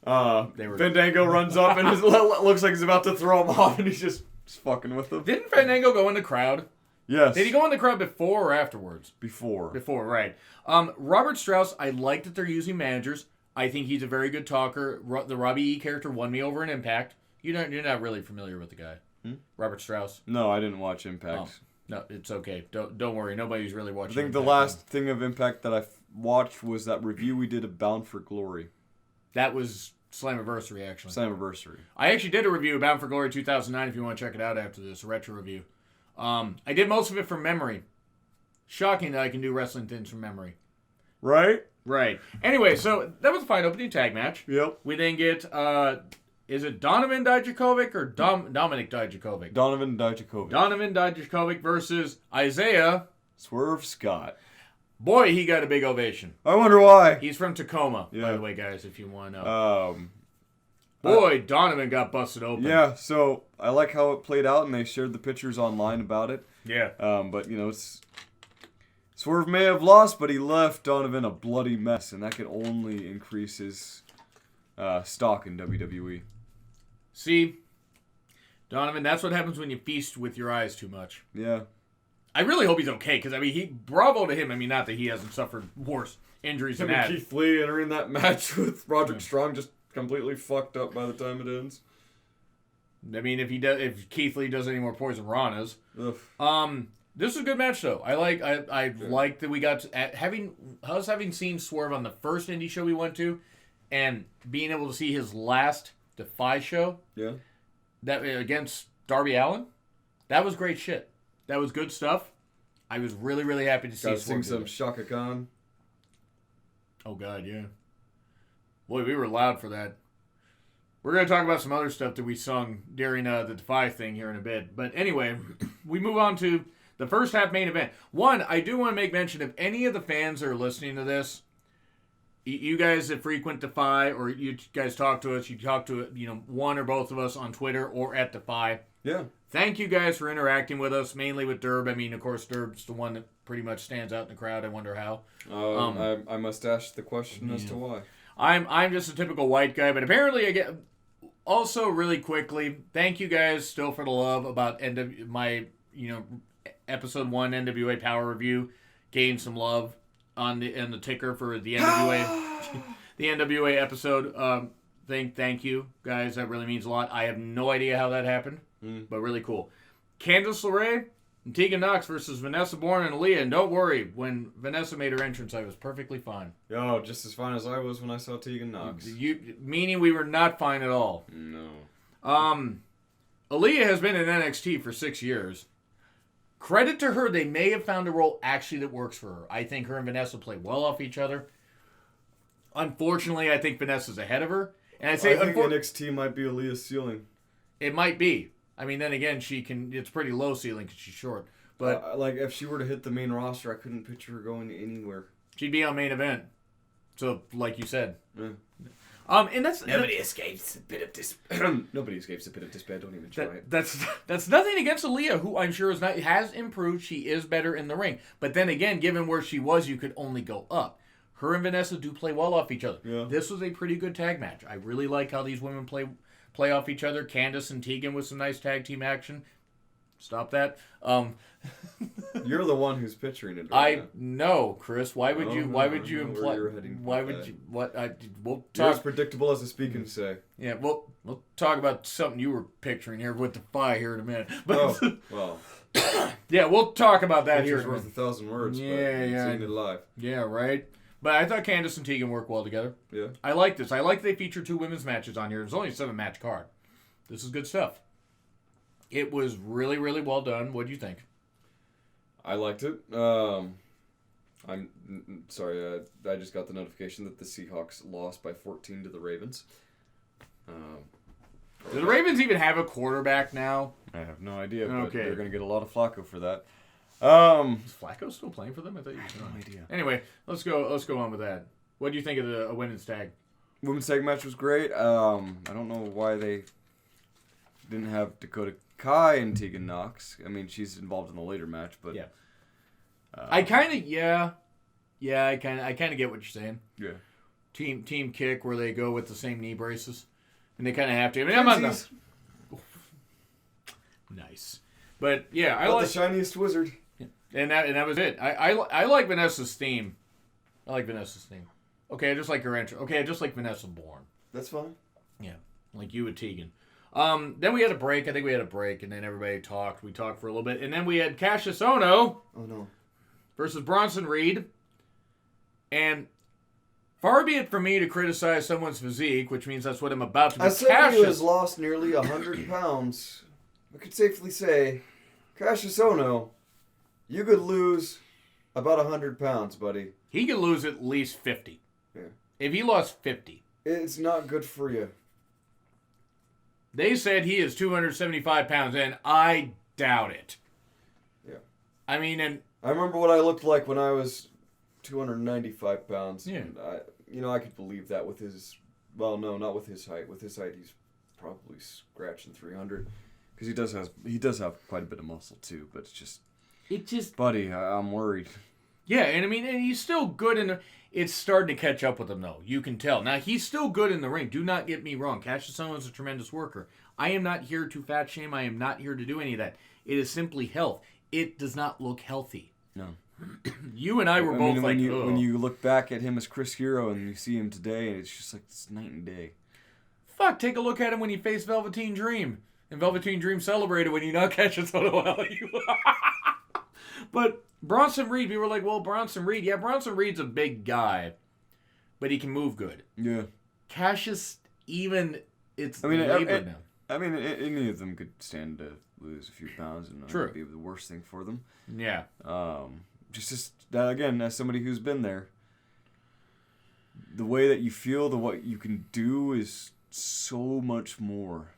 and Fandango runs up and looks like he's about to throw him off, and he's just fucking with him. Didn't Fandango go in the crowd? Yes. Did he go in the crowd before or afterwards? Before. Before, right. Robert Strauss, I like that they're using managers. I think he's a very good talker. The Robbie E character won me over in Impact. You're not really familiar with the guy. Robert Strauss. No, I didn't watch Impact. Oh, no, it's okay. Don't worry. Nobody's really watching I think Impact. the last thing of Impact that I watched was that review we did of Bound for Glory. That was Slammiversary, actually. Slammiversary. I actually did a review of Bound for Glory 2009 if you want to check it out after this, a retro review. I did most of it from memory. Shocking that I can do wrestling things from memory. Right? Right. Anyway, so that was a fine opening tag match. Yep. We then get, is it Donovan Dijakovic or Dominic Dijakovic? Donovan Dijakovic. Donovan Dijakovic versus Isaiah Swerve Scott. Boy, he got a big ovation. I wonder why. He's from Tacoma, by the way, guys, if you want to know. Boy, Donovan got busted open. Yeah, so I like how it played out, and they shared the pictures online about it. Yeah. But, Swerve may have lost, but he left Donovan a bloody mess, and that can only increase his stock in WWE. See, Donovan, that's what happens when you feast with your eyes too much. Yeah. I really hope he's okay, because, bravo to him. Not that he hasn't suffered worse injuries than that. Keith Lee entering that match with Roderick Strong just completely fucked up by the time it ends. If Keith Lee does any more Poison Ranas. This is a good match, though. I like that we got having seen Swerve on the first indie show we went to, and being able to see his last Defy show. Yeah. That against Darby Allin, that was great shit. That was good stuff. I was really, really happy to see Gotta Swerve. sing some Shaka Khan. Oh God, yeah. Boy, we were loud for that. We're going to talk about some other stuff that we sung during the Defy thing here in a bit. But anyway, we move on to the first half main event. One, I do want to make mention, if any of the fans are listening to this, you guys that frequent Defy, or you guys talk to us, you talk to one or both of us on Twitter or at Defy. Yeah. Thank you guys for interacting with us, mainly with Derb. Of course, Derb's the one that pretty much stands out in the crowd. I wonder how. I must ask the question as to why. I'm just a typical white guy, but apparently I get... Also, really quickly, thank you guys still for the love about my episode 1 NWA Power Review. Gained some love on the ticker for the NWA the NWA episode. Thank you guys. That really means a lot. I have no idea how that happened, but really cool. Candice LeRae and Tegan Knox versus Vanessa Bourne and Aaliyah. And don't worry, when Vanessa made her entrance, I was perfectly fine. Yo, just as fine as I was when I saw Tegan Knox. Meaning we were not fine at all. No. Aaliyah has been in NXT for 6 years. Credit to her, they may have found a role actually that works for her. I think her and Vanessa play well off each other. Unfortunately, I think Vanessa's ahead of her. And I think NXT might be Aaliyah's ceiling. It might be. Then again, it's pretty low ceiling because she's short. But if she were to hit the main roster, I couldn't picture her going anywhere. She'd be on main event. So, like you said. Yeah. And that's nobody escapes a bit of nobody escapes a bit of despair. Don't even try it. That's nothing against Aaliyah, who I'm sure has improved. She is better in the ring. But then again, given where she was, you could only go up. Her and Vanessa do play well off each other. Yeah. This was a pretty good tag match. I really like how these women play off each other. Candice and Tegan with some nice tag team action. Stop that. You're the one who's picturing it. I know, Chris. Why would you imply? Why would you? What? We'll talk. You're as predictable as a speak and say. Yeah, we'll talk about something you were picturing here with Defy here in a minute. But, well. Yeah, we'll talk about that here. It's worth 1,000 words. Yeah. Seeing it live. Yeah, right. But I thought Candice and Tegan work well together. Yeah. I like this. I like they feature 2 women's matches on here. There's only a 7-match card. This is good stuff. It was really, really well done. What do you think? I liked it. I'm sorry. I just got the notification that the Seahawks lost by 14 to the Ravens. Do the Ravens even have a quarterback now? I have no idea. But okay. They're going to get a lot of Flacco for that. Is Flacco still playing for them? I have no idea. Anyway, let's go on with that. What do you think of the women's tag? Women's tag match was great. I don't know why they didn't have Dakota Kai and Tegan Nox. I mean, she's involved in the later match, but yeah. I kind of I kind of get what you're saying. Yeah. Team kick where they go with the same knee braces, and they kind of have to. I mean, I'm on the nice, but yeah, I like the shiniest wizard. And that was it. I like Vanessa's theme. I like Vanessa's theme. Okay, I just like her intro. Okay, I just like Vanessa Bourne. That's fine. Yeah, like you with Tegan. Then we had a break. I think we had a break, and then everybody talked. We talked for a little bit, and then we had Cassius Ohno. Oh no. Versus Bronson Reed. And far be it from me to criticize someone's physique, which means that's what I'm about to do. As somebody who has lost nearly 100 pounds, I could safely say, Cassius Ohno, you could lose about 100 pounds, buddy. He could lose at least 50. Yeah. If he lost 50. It's not good for you. They said he is 275 pounds, and I doubt it. Yeah. I mean, and I remember what I looked like when I was 295 pounds. Yeah. And I could believe that with his... Well, no, not with his height. With his height, he's probably scratching 300. Because he does have quite a bit of muscle, too. But it's just... Buddy, I'm worried. Yeah, and I mean, and he's still good in the... It's starting to catch up with him, though. You can tell. Now, he's still good in the ring. Do not get me wrong. Cassius Ohno is a tremendous worker. I am not here to fat shame. I am not here to do any of that. It is simply health. It does not look healthy. No. You and I were both like, when you look back at him as Chris Hero and you see him today, it's just like it's night and day. Fuck, take a look at him when he faced Velveteen Dream. And Velveteen Dream celebrated when you not catch a photo. But Bronson Reed, we were like, well, Bronson Reed. Yeah, Bronson Reed's a big guy, but he can move good. Yeah. Cassius, it's labor now. I mean, any of them could stand to lose a few pounds and not be the worst thing for them. Yeah. Just that again, as somebody who's been there, the way that you feel, what you can do is so much more.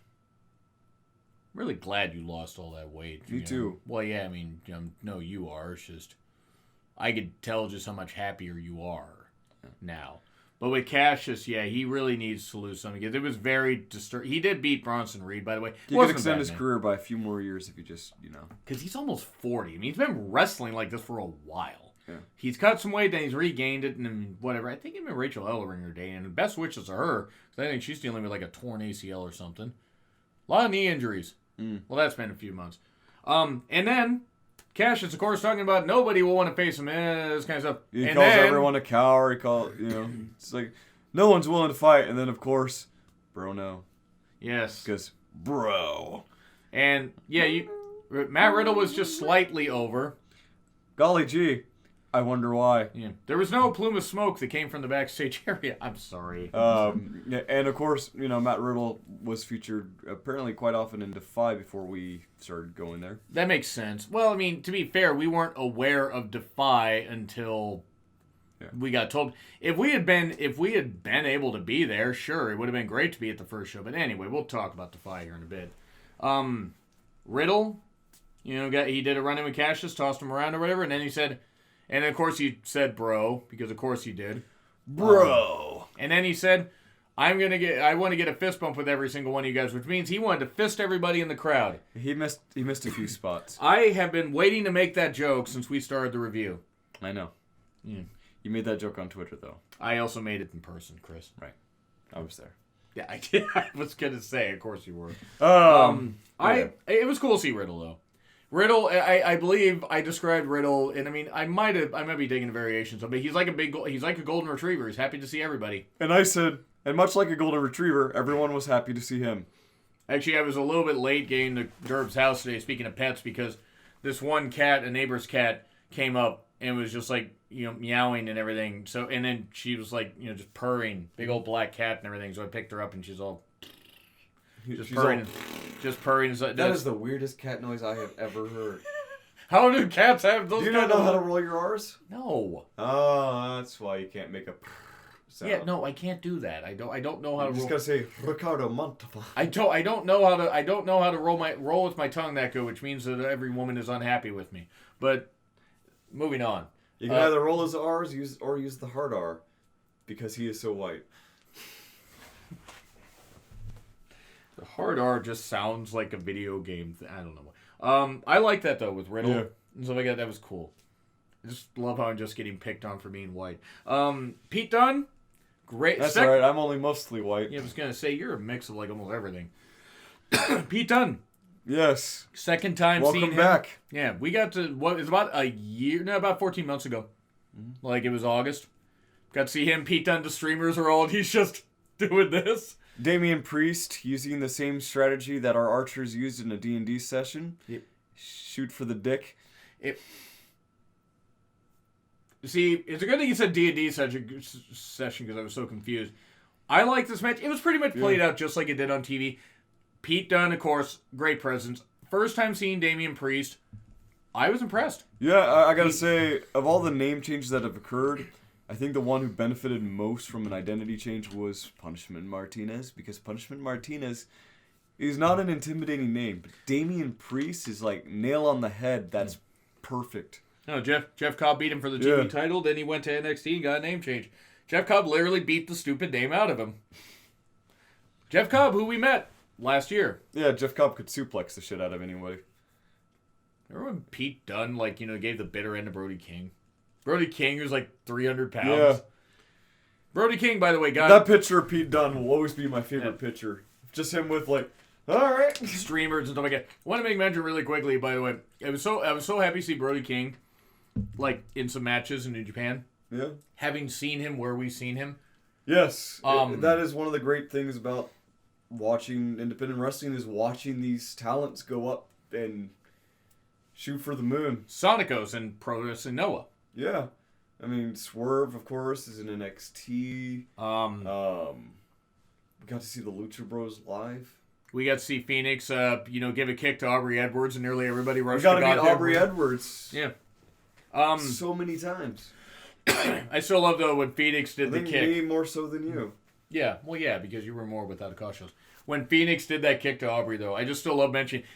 Really glad you lost all that weight. Me too. Well, yeah, I mean, no, you are. It's just, I could tell just how much happier you are now. But with Cassius, yeah, he really needs to lose something. It was very disturbing. He did beat Bronson Reed, by the way. He could extend his career by a few more years if he just, Because he's almost 40. I mean, he's been wrestling like this for a while. Yeah. He's cut some weight, then he's regained it, and then whatever. I think him and Rachel Ellering are dating, and best wishes to her, because I think she's dealing with like a torn ACL or something. A lot of knee injuries. Well, that's been a few months. And then Cassius, of course, talking about nobody will want to face him, this kind of stuff. He calls everyone a coward. It's like, no one's willing to fight. And then, of course, bro, no. Yes. Because, bro. And, yeah, Matt Riddle was just slightly over. Golly gee. I wonder why. Yeah. There was no plume of smoke that came from the backstage area. I'm sorry. Yeah, and of course, Matt Riddle was featured apparently quite often in DEFY before we started going there. That makes sense. Well, I mean, to be fair, we weren't aware of DEFY until we got told. If we had been able to be there, sure, it would have been great to be at the first show. But anyway, we'll talk about DEFY here in a bit. Riddle, he did a run-in with Cassius, tossed him around or whatever, and then he said... And of course he said bro, because of course he did. Bro. And then he said, I want to get a fist bump with every single one of you guys, which means he wanted to fist everybody in the crowd. He missed a few spots. I have been waiting to make that joke since we started the review. I know. Yeah. You made that joke on Twitter, though. I also made it in person, Chris. Right. I was there. Yeah, I did. I was going to say, of course you were. It was cool to see Riddle, though. Riddle, I believe I described Riddle, and I mean, I might be digging the variations of it. He's like a golden retriever. He's happy to see everybody. And I said, and much like a golden retriever, everyone was happy to see him. Actually, I was a little bit late getting to Derb's house today, speaking of pets, because this one cat, a neighbor's cat, came up and was just like, meowing and everything. So, and then she was like, just purring, big old black cat and everything. So I picked her up and she's all... Just purring. That is the weirdest cat noise I have ever heard. How do cats have those? Do you not know how to roll your R's? No. Oh, that's why you can't make a sound. Yeah, no, I can't do that. I don't know how to. I'm just gonna say Ricardo Montalban. I don't know how to roll with my tongue that good, which means that every woman is unhappy with me. But moving on. You can either roll his R's or use the hard R, because he is so white. The hard R just sounds like a video game. I don't know. I like that though with Riddle and stuff like that. That was cool. I just love how I'm just getting picked on for being white. Pete Dunne, great. That's all right. I'm only mostly white. Yeah, I was gonna say you're a mix of like almost everything. Pete Dunne. Yes. Second time Welcome seeing him. back. Yeah, we got to it's about a year, no, about 14 months ago. Like it was August. Got to see him. Pete Dunne, the streamers are all. He's just doing this. Damian Priest using the same strategy that our archers used in a D&D session. Yep. Shoot for the dick. See, it's a good thing you said D&D session because I was so confused. I like this match. It was pretty much played out just like it did on TV. Pete Dunne, of course, great presence. First time seeing Damian Priest, I was impressed. Yeah, I gotta say, of all the name changes that have occurred, I think the one who benefited most from an identity change was Punishment Martinez, because Punishment Martinez is not an intimidating name, but Damian Priest is like nail on the head. That's perfect. No, Jeff Cobb beat him for the TV title, then he went to NXT and got a name change. Jeff Cobb literally beat the stupid name out of him. Jeff Cobb, who we met last year. Yeah, Jeff Cobb could suplex the shit out of anybody. Remember when Pete Dunne, gave the bitter end to Brody King? Brody King was like 300 pounds. Yeah. Brody King, by the way, got... That picture of Pete Dunne will always be my favorite picture. Just him with, alright. Streamers and stuff like that. I want to make mention really quickly, by the way. I was so happy to see Brody King, in some matches in New Japan. Yeah. Having seen him where we've seen him. Yes. That is one of the great things about watching independent wrestling is watching these talents go up and shoot for the moon. Sonicos and Pro Wrestling Noah. Yeah. I mean, Swerve, of course, is in NXT. We got to see the Lucha Bros live. We got to see Phoenix, give a kick to Aubrey Edwards, and nearly everybody rushed. We got to meet Aubrey Edwards. Yeah. So many times. I still love though when Phoenix did the kick. Me more so than you. Yeah, well, yeah, because you were more without a caution. When Phoenix did that kick to Aubrey, though, I just still love mentioning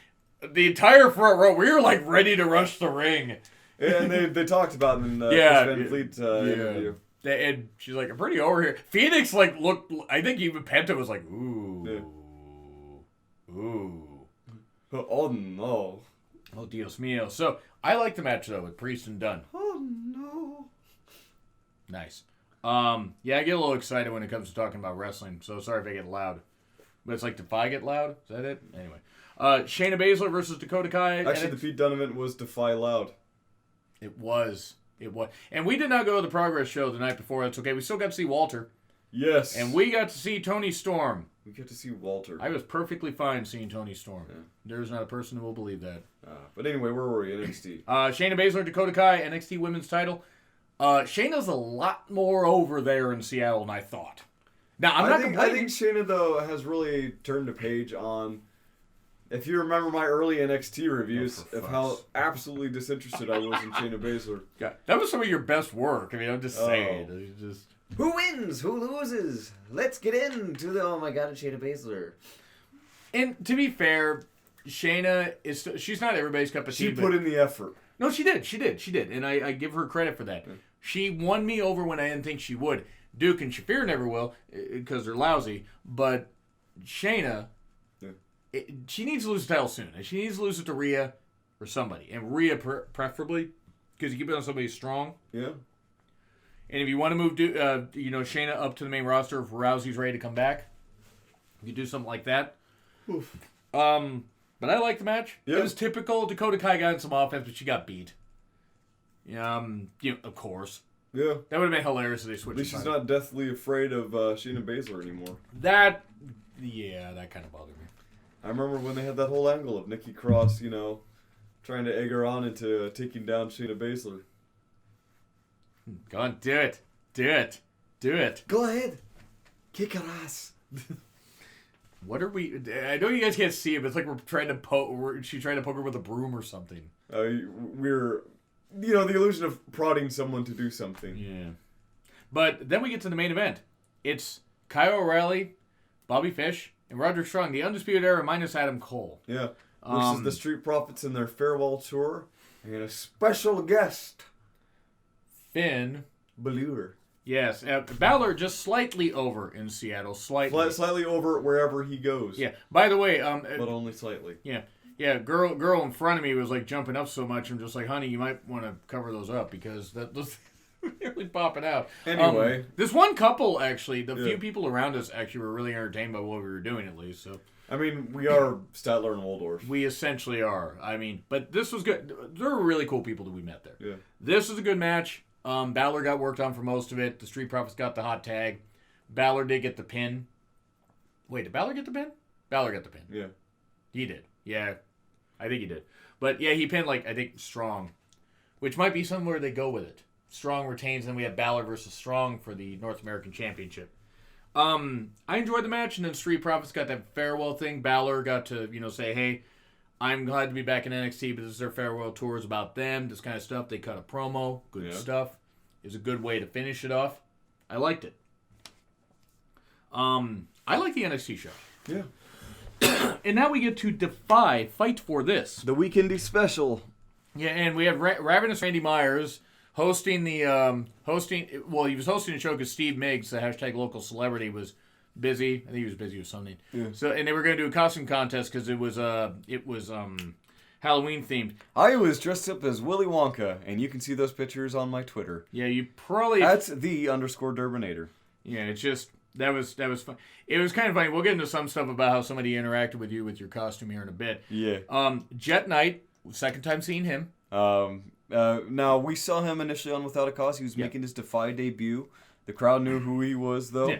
the entire front row. We were ready to rush the ring. Yeah, and they talked about it in the Van Vliet interview. And she's like, I'm pretty over here. Phoenix looked. I think even Penta was like, ooh, ooh. Oh no. Oh Dios mío. So I like the match though with Priest and Dunne. Oh no. Nice. I get a little excited when it comes to talking about wrestling. So sorry if I get loud. But it's Defy get loud. Is that it? Anyway. Shayna Baszler versus Dakota Kai. Actually, the Pete Dunne event was Defy Loud. It was. And we did not go to the Progress show the night before. That's okay. We still got to see Walter. Yes. And we got to see Tony Storm. We get to see Walter. I was perfectly fine seeing Tony Storm. Yeah. There's not a person who will believe that. But anyway, where were we? NXT. Shayna Baszler, Dakota Kai, NXT Women's title. Shayna's a lot more over there in Seattle than I thought. Now, I think Shayna, though, has really turned a page on... If you remember my early NXT reviews of how absolutely disinterested I was in Shayna Baszler. Yeah, that was some of your best work. I mean, I'm just saying. Who wins? Who loses? Let's get into the... Oh my god, it's Shayna Baszler. And to be fair, Shayna she's not everybody's cup of tea. She put in the effort. No, she did. And I give her credit for that. Yeah. She won me over when I didn't think she would. Duke and Shafir never will, because they're lousy. But Shayna, she needs to lose the title soon. She needs to lose it to Rhea or somebody. And Rhea preferably, because you keep it on somebody strong. Yeah. And if you want to move Shayna up to the main roster if Rousey's ready to come back, you do something like that. Oof. But I like the match. Yeah. It was typical. Dakota Kai got in some offense, but she got beat. Of course. Yeah. That would have been hilarious if they switched. At least she's not deathly afraid of Shayna Baszler anymore. That kind of bothered me. I remember when they had that whole angle of Nikki Cross, trying to egg her on into taking down Shayna Baszler. Go on, do it. Do it. Go ahead. Kick her ass. What are we... I know you guys can't see it, but it's like we're trying to poke... She's trying to poke her with a broom or something. We're... the illusion of prodding someone to do something. Yeah. But then we get to the main event. It's Kyle O'Reilly, Bobby Fish, and Roderick Strong, the Undisputed Era minus Adam Cole. Yeah. Versus the Street Profits in their farewell tour. And a special guest. Finn Balor. Yes, Balor just slightly over in Seattle, slightly. Slightly over wherever he goes. Yeah. By the way, but only slightly. Yeah. Yeah, girl in front of me was like jumping up so much. I'm just like, honey, you might want to cover those up because those really popping out. Anyway, this one couple actually, the few people around us actually were really entertained by what we were doing at least. So I mean, we are Statler and Waldorf. we essentially are. I mean, but this was good. There were really cool people that we met there. Yeah. This was a good match. Balor got worked on for most of it. The Street Profits got the hot tag. Balor did get the pin. Wait, did Balor get the pin? Balor got the pin. Yeah. He did. Yeah. I think he did. But yeah, he pinned, I think, Strong. Which might be somewhere they go with it. Strong retains, and then we have Balor versus Strong for the North American Championship. I enjoyed the match, and then Street Profits got that farewell thing. Balor got to, say, hey, I'm glad to be back in NXT, but this is their farewell tour. It's about them, this kind of stuff. They cut a promo. Good stuff. It was a good way to finish it off. I liked it. I like the NXT show. Yeah. And now we get to Defy Fight for This. The Weekindy special. Yeah, and we have Ravenous Randy Myers hosting the Well, he was hosting the show because Steve Miggs, the hashtag local celebrity, was busy. I think he was busy with something. Yeah. So, and they were going to do a costume contest because it was Halloween themed. I was dressed up as Willy Wonka, and you can see those pictures on my Twitter. Yeah, you probably. That's _Durbinator. Yeah, it's just. That was fun. It was kind of funny. We'll get into some stuff about how somebody interacted with you with your costume here in a bit. Yeah. Jet Knight, second time seeing him. Now, we saw him initially on Without a Cause. He was making his Defy debut. The crowd knew who he was, though. Yeah.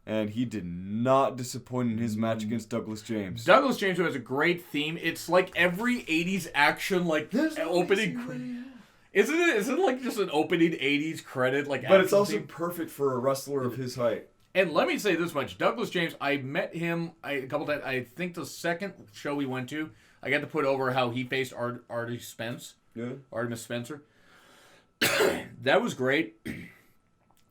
And he did not disappoint in his match against Douglas James. Douglas James, who has a great theme. It's like every 80s action, opening... Isn't it like just an opening 80s credit? But it's also perfect for a wrestler of his height. And let me say this much. Douglas James, I met him a couple times. I think the second show we went to, I got to put over how he faced Artemis Spencer. That was great.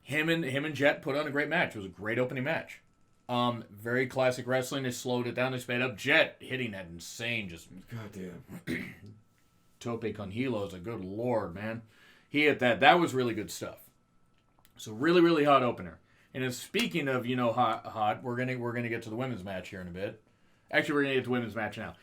Him and Jet put on a great match. It was a great opening match. Very classic wrestling. They slowed it down. They sped up. Jet hitting that insane, just goddamn tope con hilos. A good lord, man. He hit that. That was really good stuff. So really, really hot opener. And then speaking of, hot, we're gonna get to the women's match here in a bit. Actually, we're gonna get to the women's match now.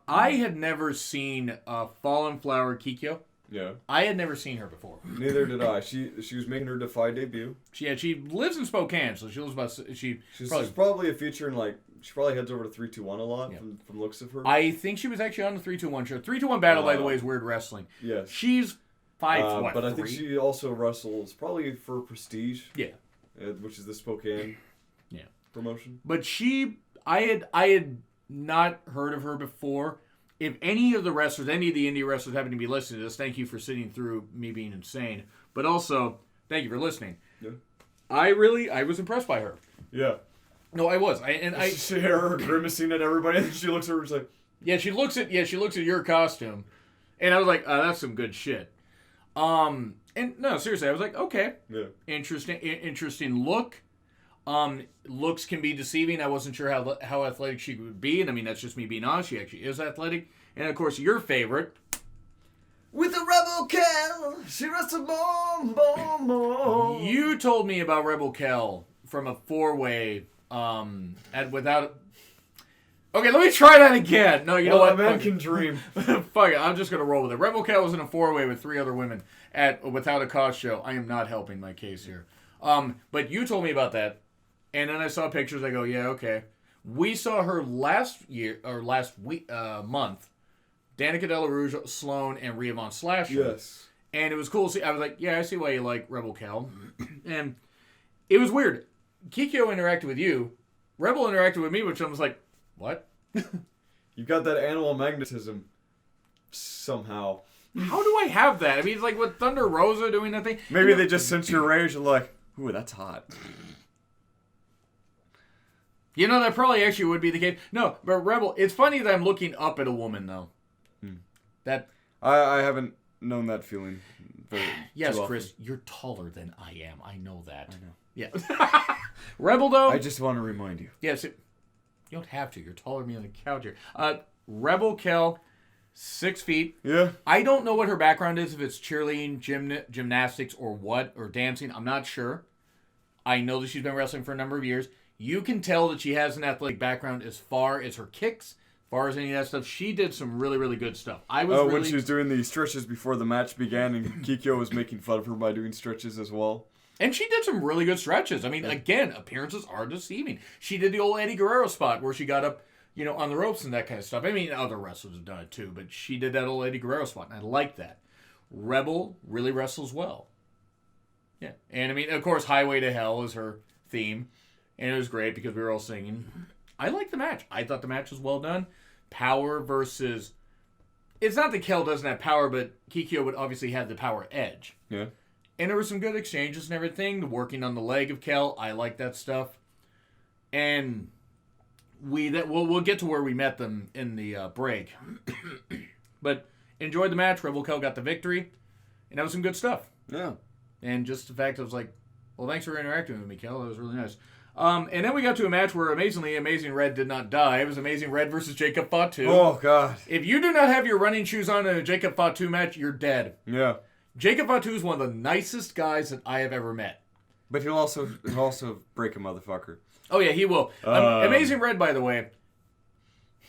I had never seen Fallen Flower Kikyo. Yeah. I had never seen her before. Neither did I. She was making her Defy debut. She lives in Spokane, so she's probably a feature in she probably heads over to 321 a lot from looks of her. I think she was actually on the 321 show. 321 Battle, by the way, is weird wrestling. Yes. She's 5'3". But I think she also wrestles probably for Prestige. Yeah. Which is the Spokane promotion. But I had not heard of her before. If any of the indie wrestlers happen to be listening to this, thank you for sitting through me being insane. But also, thank you for listening. Yeah. I was impressed by her. Yeah. No, I was. I see her grimacing at everybody, and she looks at her and she's like, yeah, she looks at your costume, and I was like, that's some good shit. And no, seriously, I was like, okay, interesting look. Looks can be deceiving. I wasn't sure how athletic she would be, and I mean that's just me being honest. She actually is athletic, and of course your favorite. With a Rebel Kel, she wrestled boom. You told me about Rebel Kel from a 4-way. Without. Okay, let me try that again. No, you know what? A man can dream. Fuck it, I'm just gonna roll with it. Rebel Kel was in a 4-way with 3 other women at a Without a Cause show. I am not helping my case here. But you told me about that, and then I saw pictures. I go, yeah, okay. We saw her last month. Danica Della Rouge, Sloan, and Rhea Von Slasher. Yes. And it was cool to see. I was like, yeah, I see why you like Rebel Kel. And it was weird. Kikyo interacted with you. Rebel interacted with me, which I was like, what? You got that animal magnetism somehow. How do I have that? I mean, it's like with Thunder Rosa doing that thing. Maybe they just sense your rage and like, ooh, that's hot. That probably actually would be the case. No, but Rebel, it's funny that I'm looking up at a woman, though. That I haven't known that feeling very yes, too Chris, often. You're taller than I am. I know that. I know. Yeah. Rebel, though. I just want to remind you. Yes. You don't have to. You're taller than me on the couch here. Rebel Kel, 6 feet. Yeah. I don't know what her background is, if it's cheerleading, gymnastics, or what, or dancing. I'm not sure. I know that she's been wrestling for a number of years. You can tell that she has an athletic background as far as her kicks, as far as any of that stuff. She did some really, really good stuff. When she was doing the stretches before the match began, and Kikyo was making fun of her by doing stretches as well. And she did some really good stretches. I mean, again, appearances are deceiving. She did the old Eddie Guerrero spot where she got up, on the ropes and that kind of stuff. I mean, other wrestlers have done it too, but she did that old Eddie Guerrero spot, and I like that. Rebel really wrestles well. Yeah. And, I mean, of course, Highway to Hell is her theme, and it was great because we were all singing. I liked the match. I thought the match was well done. Power versus... It's not that Kel doesn't have power, but Kikyo would obviously have the power edge. Yeah. And there were some good exchanges and everything. The working on the leg of Kel, I like that stuff. And... We'll get to where we met them in the break. But enjoyed the match. Rebel Kel got the victory. And that was some good stuff. Yeah. And just the fact that I was like, well, thanks for interacting with me, Kel. That was really nice. And then we got to a match where, amazingly, Amazing Red did not die. It was Amazing Red versus Jacob Fatu. Oh, God. If you do not have your running shoes on in a Jacob Fatu match, you're dead. Yeah. Jacob Fatu is one of the nicest guys that I have ever met. But he'll also break a motherfucker. Oh, yeah, he will. Amazing Red, by the way.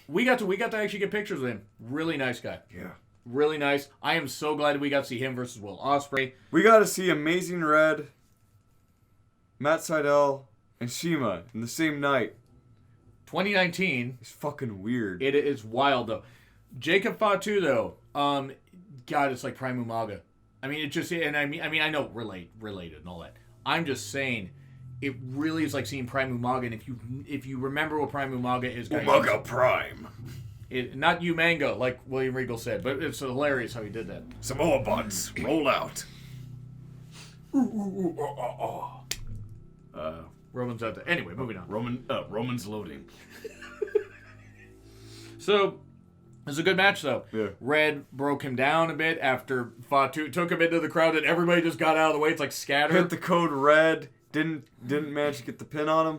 We got to actually get pictures with him. Really nice guy. Yeah. Really nice. I am so glad we got to see him versus Will Ospreay. We got to see Amazing Red, Matt Sydal, and Shima in the same night. 2019. It's fucking weird. It is wild, though. Jacob Fatu, though. God, it's like Prime Umaga. I mean, it just... And I mean, I know related and all that. I'm just saying... It really is like seeing Prime Umaga, and if you remember what Prime Umaga is, guys, Umaga Prime. Not Umango, like William Regal said, but it's hilarious how he did that. Samoa butts, roll out. Roman's out there. Anyway, moving on. Roman's loading. So, it was a good match, though. Yeah. Red broke him down a bit after Fatu took him into the crowd, and everybody just got out of the way. It's like scatter. Hit the code red. Didn't manage to get the pin on him.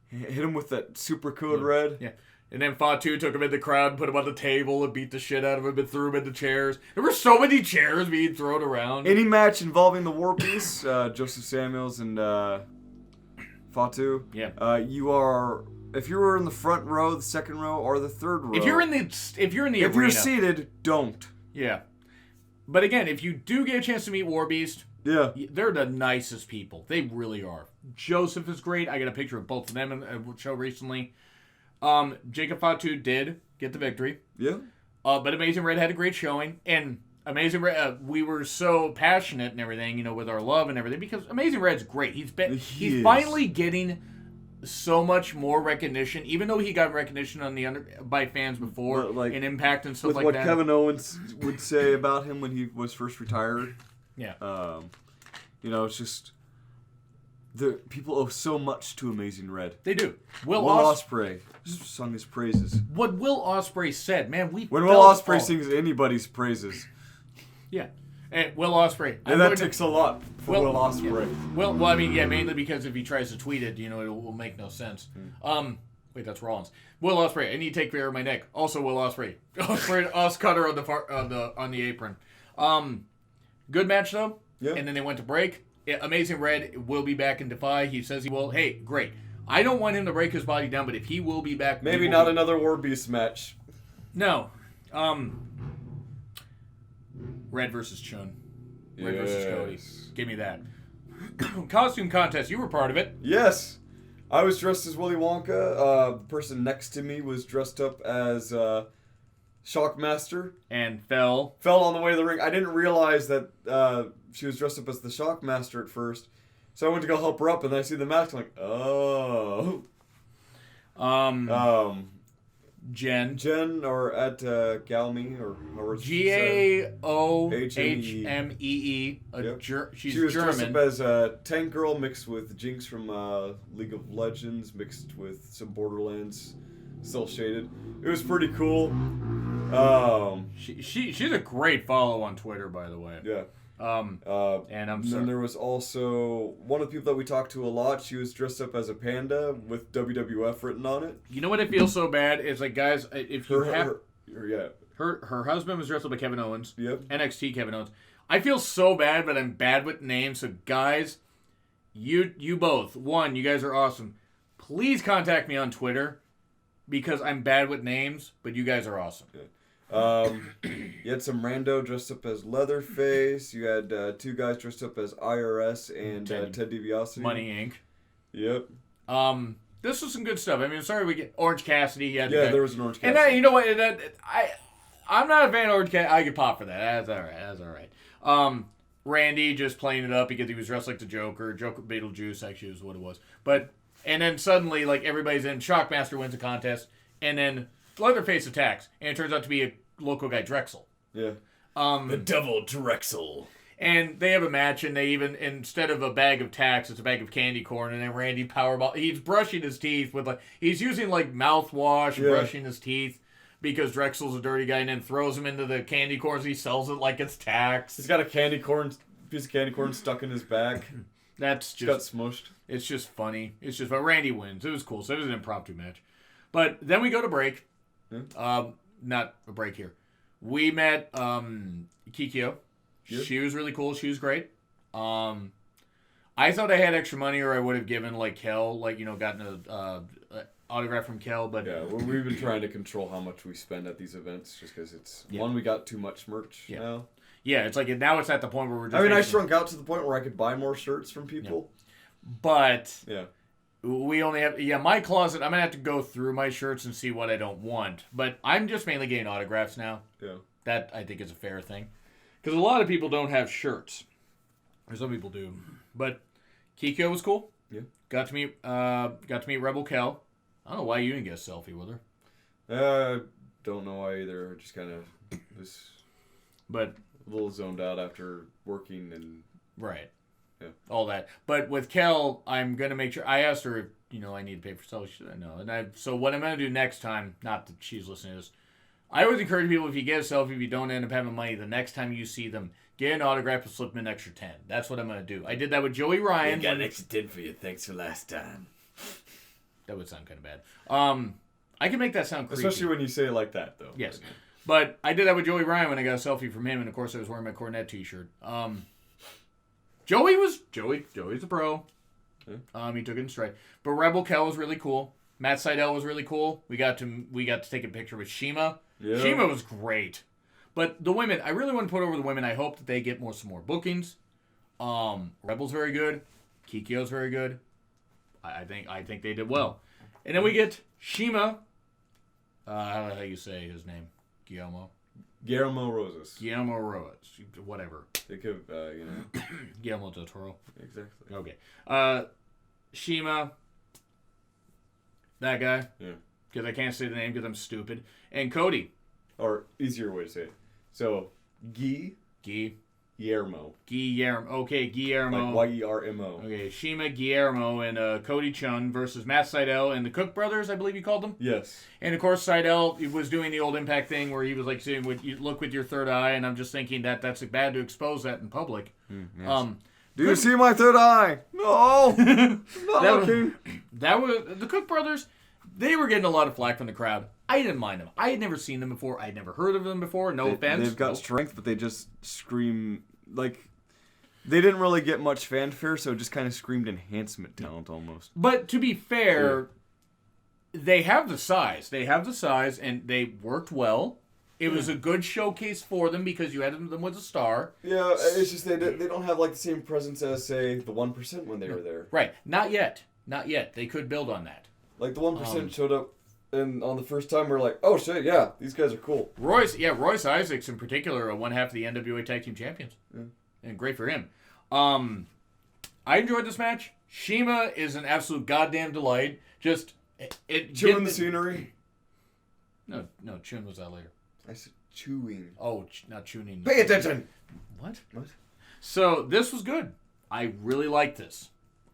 Hit him with that super code red. Yeah. And then Fatu took him in the crowd, put him on the table, and beat the shit out of him, and threw him into chairs. There were so many chairs being thrown around. Any match involving the War Beasts, Joseph Samuels and Fatu. Yeah. If you were in the front row, the second row, or the third row. If you're in the arena, if you're seated, don't. Yeah. But again, if you do get a chance to meet War Beast, yeah, they're the nicest people. They really are. Joseph is great. I got a picture of both of them in a show recently. Jacob Fatu did get the victory. Yeah. But Amazing Red had a great showing. And Amazing Red, we were so passionate and everything, with our love and everything, because Amazing Red's great. He's finally getting so much more recognition, even though he got recognition on by fans before, in Impact and stuff like that. With what Kevin Owens would say about him when he was first retired. Yeah. It's just the people owe so much to Amazing Red. They do. Will Ospreay sung his praises. What Will Ospreay said, man, when Will Ospreay sings anybody's praises. Yeah. And Will Ospreay. And that takes a lot for Will Ospreay. Yeah. Well, I mean, yeah, mainly because if he tries to tweet it, it will make no sense. Wait, that's Rollins. Will Ospreay, I need to take care of my neck. Also, Will Ospreay. Os Cutter on the apron. Good match though. Yeah. And then they went to break. Amazing Red will be back in DEFY. He says he will. Hey, great. I don't want him to break his body down, but if he will be back, maybe not another War Beast match. No. Red versus Chun. Red versus Cody. Give me that. Costume contest. You were part of it. Yes. I was dressed as Willy Wonka. The person next to me was dressed up as Shockmaster. And fell on the way to the ring. I didn't realize that she was dressed up as the Shockmaster at first. So I went to go help her up, and then I see the mask. I'm like, oh. Jen or at Galme or however it's Gaohmee. She's she was German. dressed up as a tank girl mixed with Jinx from League of Legends, mixed with some Borderlands, still shaded. It was pretty cool. She's a great follow on Twitter, by the way. Yeah. And then there was also one of the people that we talked to a lot. She was dressed up as a panda with WWF written on it. You know what? It feels so bad. It's like, guys, if you Her husband was wrestled by Kevin Owens. Yep. NXT Kevin Owens. I feel so bad, but I'm bad with names. So guys, you both. One, you guys are awesome. Please contact me on Twitter because I'm bad with names, but you guys are awesome. You had some rando dressed up as Leatherface. You had 2 guys dressed up as IRS and Ted DiBiase. Money Inc. Yep. This was some good stuff. I mean, sorry we get Orange Cassidy. There was an Orange Cassidy. And you know what? I'm not a fan of Orange Cassidy. I could pop for that. That's all right. Randy just playing it up because he was dressed like the Joker. Joker Beetlejuice actually was what it was. And then suddenly, like, everybody's in. Shockmaster wins a contest. And then Leatherface attacks. And it turns out to be a local guy, Drexel. Yeah. The Devil Drexel. And they have a match, and they even, instead of a bag of tacks, it's a bag of candy corn, and then Randy Powerball, he's brushing his teeth with, he's using, mouthwash, brushing his teeth, because Drexel's a dirty guy, and then throws him into the candy corns, he sells it like it's tacks. He's got a piece of candy corn stuck in his back. That's just... got smushed. It's just funny. But Randy wins. It was cool, so it was an impromptu match. But then we go to break. Not a break here. We met Kikyo. Yep. She was really cool. She was great. I thought I had extra money, or I would have given Kel, gotten a autograph from Kel. But yeah, we've been trying to control how much we spend at these events, just because it's one, we got too much merch now. Yeah, it's now it's at the point where we're just. I mean, I shrunk out to the point where I could buy more shirts from people. Yeah. But yeah, we only have my closet. I'm gonna have to go through my shirts and see what I don't want. But I'm just mainly getting autographs now. Yeah, that I think is a fair thing. Because a lot of people don't have shirts. Or some people do. But Kikyo was cool. Yeah. Got to meet Rebel Kel. I don't know why you didn't get a selfie with her. Don't know why either. Just kind of but a little zoned out after working and right. Yeah. All that. But with Kel, I'm gonna make sure I asked her if I need to pay for selfies. She said no. And so what I'm gonna do next time, not that she's listening to this, I always encourage people, if you get a selfie, if you don't end up having money, the next time you see them, get an autograph and slip them an extra 10. That's what I'm going to do. I did that with Joey Ryan. I got an extra 10 for you. Thanks for last time. That would sound kind of bad. I can make that sound creepy. Especially when you say it like that, though. Yes. But I did that with Joey Ryan when I got a selfie from him, and of course I was wearing my Cornette t-shirt. Joey's a pro. Yeah. He took it in stride. But Rebel Kel was really cool. Matt Sydal was really cool. We got to take a picture with Shima. Yeah. Shima was great. But the women, I really want to put over the women. I hope that they get some more bookings. Rebel's very good. Kikyo's very good. I think they did well. And then we get Shima. I don't know how you say his name. Guillermo Rosas. Guillermo Rosas. Whatever. Think of, Guillermo del Toro. Exactly. Okay. Shima. That guy. Yeah. Because I can't say the name because I'm stupid. And Cody. Or easier way to say it. So, Guillermo. Okay, Guillermo. Like Yermo. Okay, Shima, Guillermo, and Cody Chun versus Matt Sydal and the Cook brothers, I believe you called them. Yes. And of course, Sydal was doing the old Impact thing where he was saying, "You look with your third eye," and I'm just thinking that's bad to expose that in public. Yes. Do you see my third eye? No. That was the Cook brothers. They were getting a lot of flack from the crowd. I didn't mind them. I had never seen them before. I had never heard of them before. No offense. They've got strength, but they just scream they didn't really get much fanfare, so it just kind of screamed enhancement talent almost. But to be fair, they have the size. And they worked well. It was a good showcase for them because you had them with a star. Yeah, it's just they don't have the same presence as, say, the 1% when they were there. Right. Not yet. They could build on that. The 1% showed up, and on the first time we're like, oh shit, yeah, these guys are cool. Royce Isaacs in particular, one half of the NWA Tag Team Champions. Yeah. And great for him. I enjoyed this match. Shima is an absolute goddamn delight. Just chewing the scenery. No, chewing was that later. I said chewing. Oh, not chewing. Pay attention. What? So this was good. I really liked this.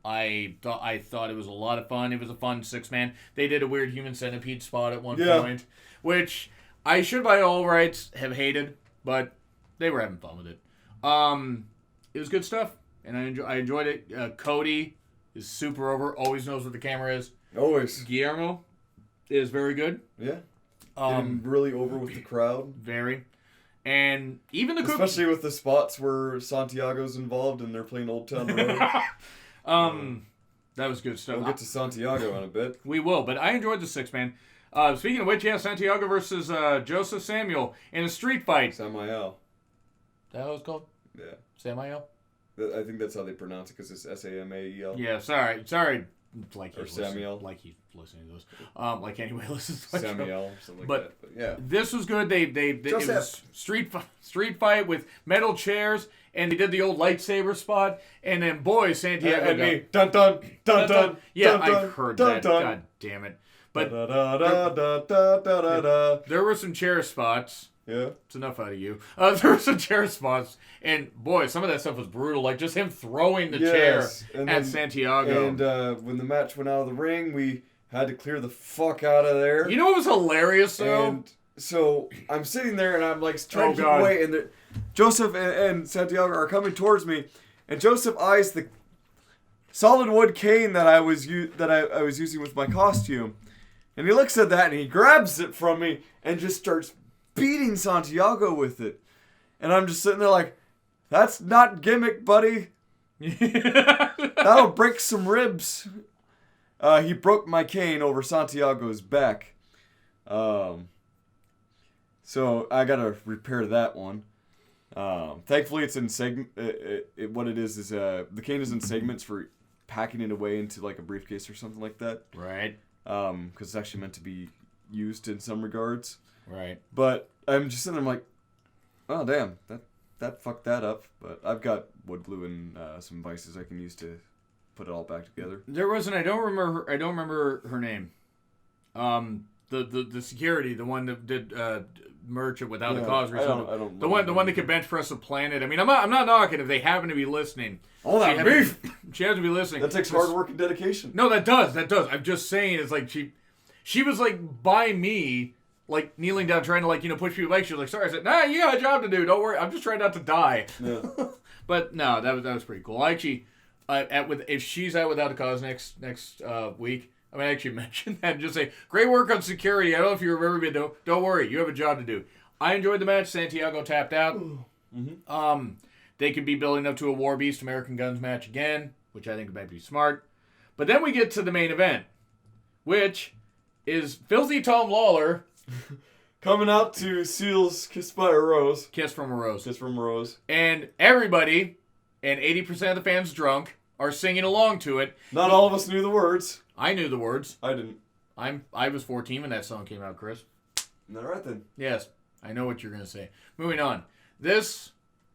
I thought it was a lot of fun. It was a fun 6-man. They did a weird human centipede spot at one point, which I should by all rights have hated, but they were having fun with it. It was good stuff, and I enjoyed it. Cody is super over. Always knows what the camera is. Always. Guillermo is very good. Yeah. Getting really over with the crowd. Very. And even the especially with the spots where Santiago's involved and they're playing Old Town Road. That was good stuff. We'll get to Santiago in a bit. We will, but I enjoyed the 6-man. Speaking of which, yeah, Santiago versus Joseph Samuel in a street fight. Samael. Is that how it's called? Yeah. Samael? I think that's how they pronounce it because it's Samael. Yeah, sorry. Like or Samuel. Like he's listening to this. Like anyway, listens to Samuel or something but, like that. But yeah. This was good. They it was street fight with metal chairs, and they did the old lightsaber spot, and then boy, Santiago and me. Dun dun dun dun. Yeah, dun, I heard dun, that. Dun. God damn it. But da. There were some chair spots. Yeah. It's enough out of you. There were some chair spots, and boy, some of that stuff was brutal. Like just him throwing the chair at Santiago. And when the match went out of the ring, we had to clear the fuck out of there. You know what was hilarious though? And so I'm sitting there and I'm like trying to keep away, and Joseph and Santiago are coming towards me, and Joseph eyes the solid wood cane that I was using with my costume, and he looks at that and he grabs it from me and just starts beating Santiago with it. And I'm just sitting there like, that's not gimmick, buddy. That'll break some ribs. He broke my cane over Santiago's back. So I gotta repair that one. Thankfully it's in what it is the cane is in segments for packing it away into like a briefcase or something like that. Right. Because it's actually meant to be used in some regards. Right. But I'm just sitting there, I'm like, oh damn, that fucked that up. But I've got wood glue and some vices I can use to put it all back together. There was I don't remember her name. The security, the one that did merch it without a cause or something. I don't the one that could bench press a planet. I mean, I'm not knocking if they happen to be listening. Oh, that beef! She has to be listening. That takes hard work and dedication. No, that does. I'm just saying, it's like she was like by me, like kneeling down, trying to like push people back. She was like, "Sorry," I said, "Nah, you got a job to do. Don't worry. I'm just trying not to die." Yeah. But no, that was pretty cool. I actually, if she's out without a cause next week, I mean, I actually mention that and just say, "Great work on security. I don't know if you remember me. Don't worry. You have a job to do." I enjoyed the match. Santiago tapped out. Mm-hmm. They could be building up to a War Beast American Guns match again, which I think might be smart. But then we get to the main event, which is Filthy Tom Lawler coming out to Seal's Kiss by a Rose. Kiss from a Rose. Kiss from a Rose. And everybody, and 80% of the fans drunk, are singing along to it. Not all of us knew the words. I knew the words. I didn't. I was 14 when that song came out, Chris. All right then. Yes, I know what you're going to say. Moving on.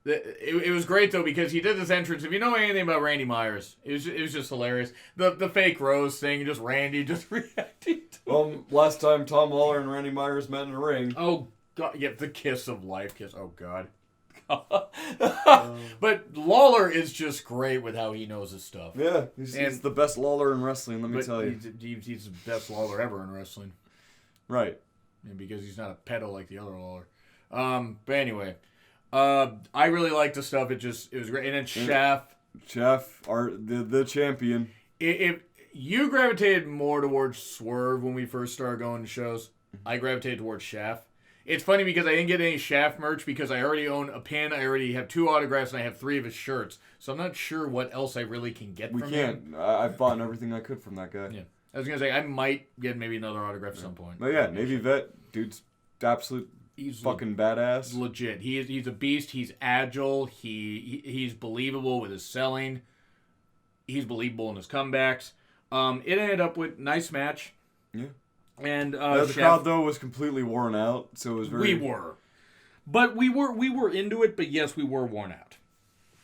It was great, though, because he did this entrance. If you know anything about Randy Myers, it was just hilarious. The fake Rose thing, just Randy just reacting to it. Last time Tom Lawler and Randy Myers met in a ring. Oh, God. Yeah, the kiss of life kiss. Oh, God. But Lawler is just great with how he knows his stuff. Yeah, he's the best Lawler in wrestling, let me tell you. He's the best Lawler ever in wrestling. Right. And because he's not a pedo like the other Lawler. But anyway... I really liked the stuff. It was great. And then Shaft, the champion. If you gravitated more towards Swerve when we first started going to shows, I gravitated towards Shaft. It's funny because I didn't get any Shaft merch because I already own a pin. I already have 2 autographs and I have 3 of his shirts. So I'm not sure what else I really can get from him. I've bought everything I could from that guy. Yeah. I was going to say, I might get maybe another autograph at some point. But yeah, Navy vet, dude's absolute... He's fucking badass. Legit. He's a beast. He's agile. He's believable with his selling. He's believable in his comebacks. It ended up with nice match. Yeah. And the crowd though was completely worn out, so it was very. We were, but we were into it. But yes, we were worn out.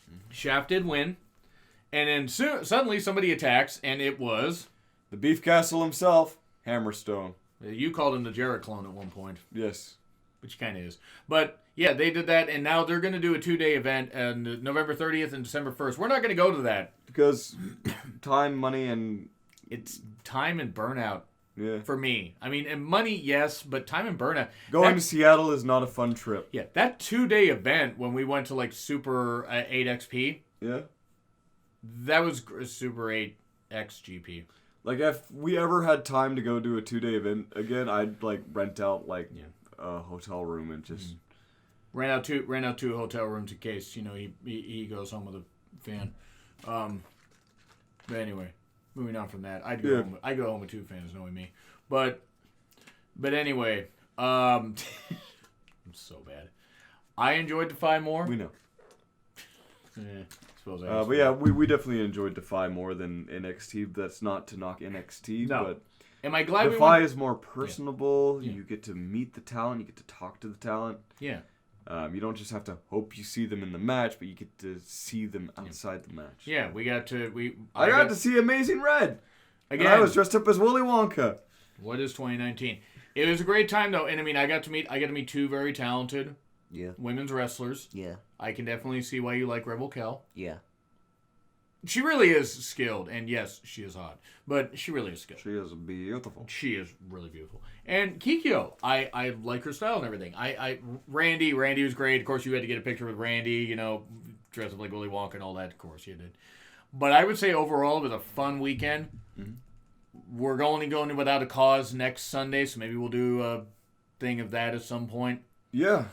Mm-hmm. Shaft did win, and then suddenly somebody attacks, and it was the Beef Castle himself, Hammerstone. You called him the Jarrett clone at one point. Yes. Which kind of is. But, yeah, they did that, and now they're going to do a 2-day event on November 30th and December 1st. We're not going to go to that. Because time, money, and... It's time and burnout Yeah. For me. I mean, and money, yes, but time and burnout. Going to Seattle is not a fun trip. Yeah, that 2-day event when we went to, like, Super 8XP. Yeah. That was Super 8XGP. Like, if we ever had time to go do a 2-day event again, I'd, like, rent out, like, a hotel room and just... Rent out two hotel rooms in case, you know, he goes home with a fan. But anyway, moving on from that. I'd go home with 2 fans, knowing me. But anyway, I'm so bad. I enjoyed DEFY more. We know. Suppose I but yeah, we definitely enjoyed DEFY more than NXT. That's not to knock NXT, but am I glad DEFY is more personable. Yeah. You get to meet the talent. You get to talk to the talent. Yeah. You don't just have to hope you see them in the match, but you get to see them outside the match. Yeah, we got to I got to see Amazing Red. Again, and I was dressed up as Willy Wonka. What is 2019? It was a great time though, and I mean, I got to meet 2 very talented women's wrestlers. Yeah. I can definitely see why you like Rebel Kel. Yeah. She really is skilled, and yes, she is hot, but she really is skilled. She is beautiful. She is really beautiful. And Kikyo, I like her style and everything. Randy was great. Of course, you had to get a picture with Randy, you know, dressed up like Willy Wonka and all that. Of course, you did. But I would say overall, it was a fun weekend. Mm-hmm. We're only going Without a Cause next Sunday, so maybe we'll do a thing of that at some point. Yeah,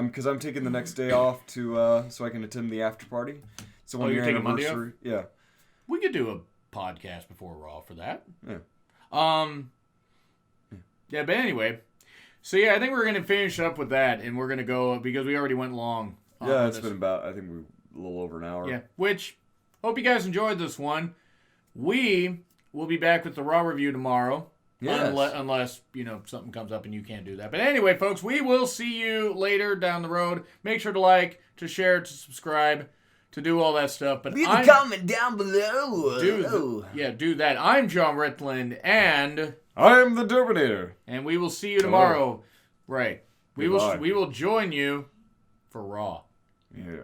because I'm taking the next day off to so I can attend the after party. So you're taking Monday off? Yeah. We could do a podcast before Raw for that. Yeah. Yeah, but anyway. So yeah, I think we're going to finish up with that, and we're going to go, because we already went long. Yeah, it's been about, I think, a little over an hour. Yeah, which, hope you guys enjoyed this one. We will be back with the Raw review tomorrow. Yes. Unless, you know, something comes up and you can't do that. But anyway, folks, we will see you later down the road. Make sure to like, to share, to subscribe, to do all that stuff. But leave a comment down below. Do that. I'm John Ritland, and I'm the Terminator. And we will see you tomorrow. Hello. Right. We will join you for Raw. Yeah.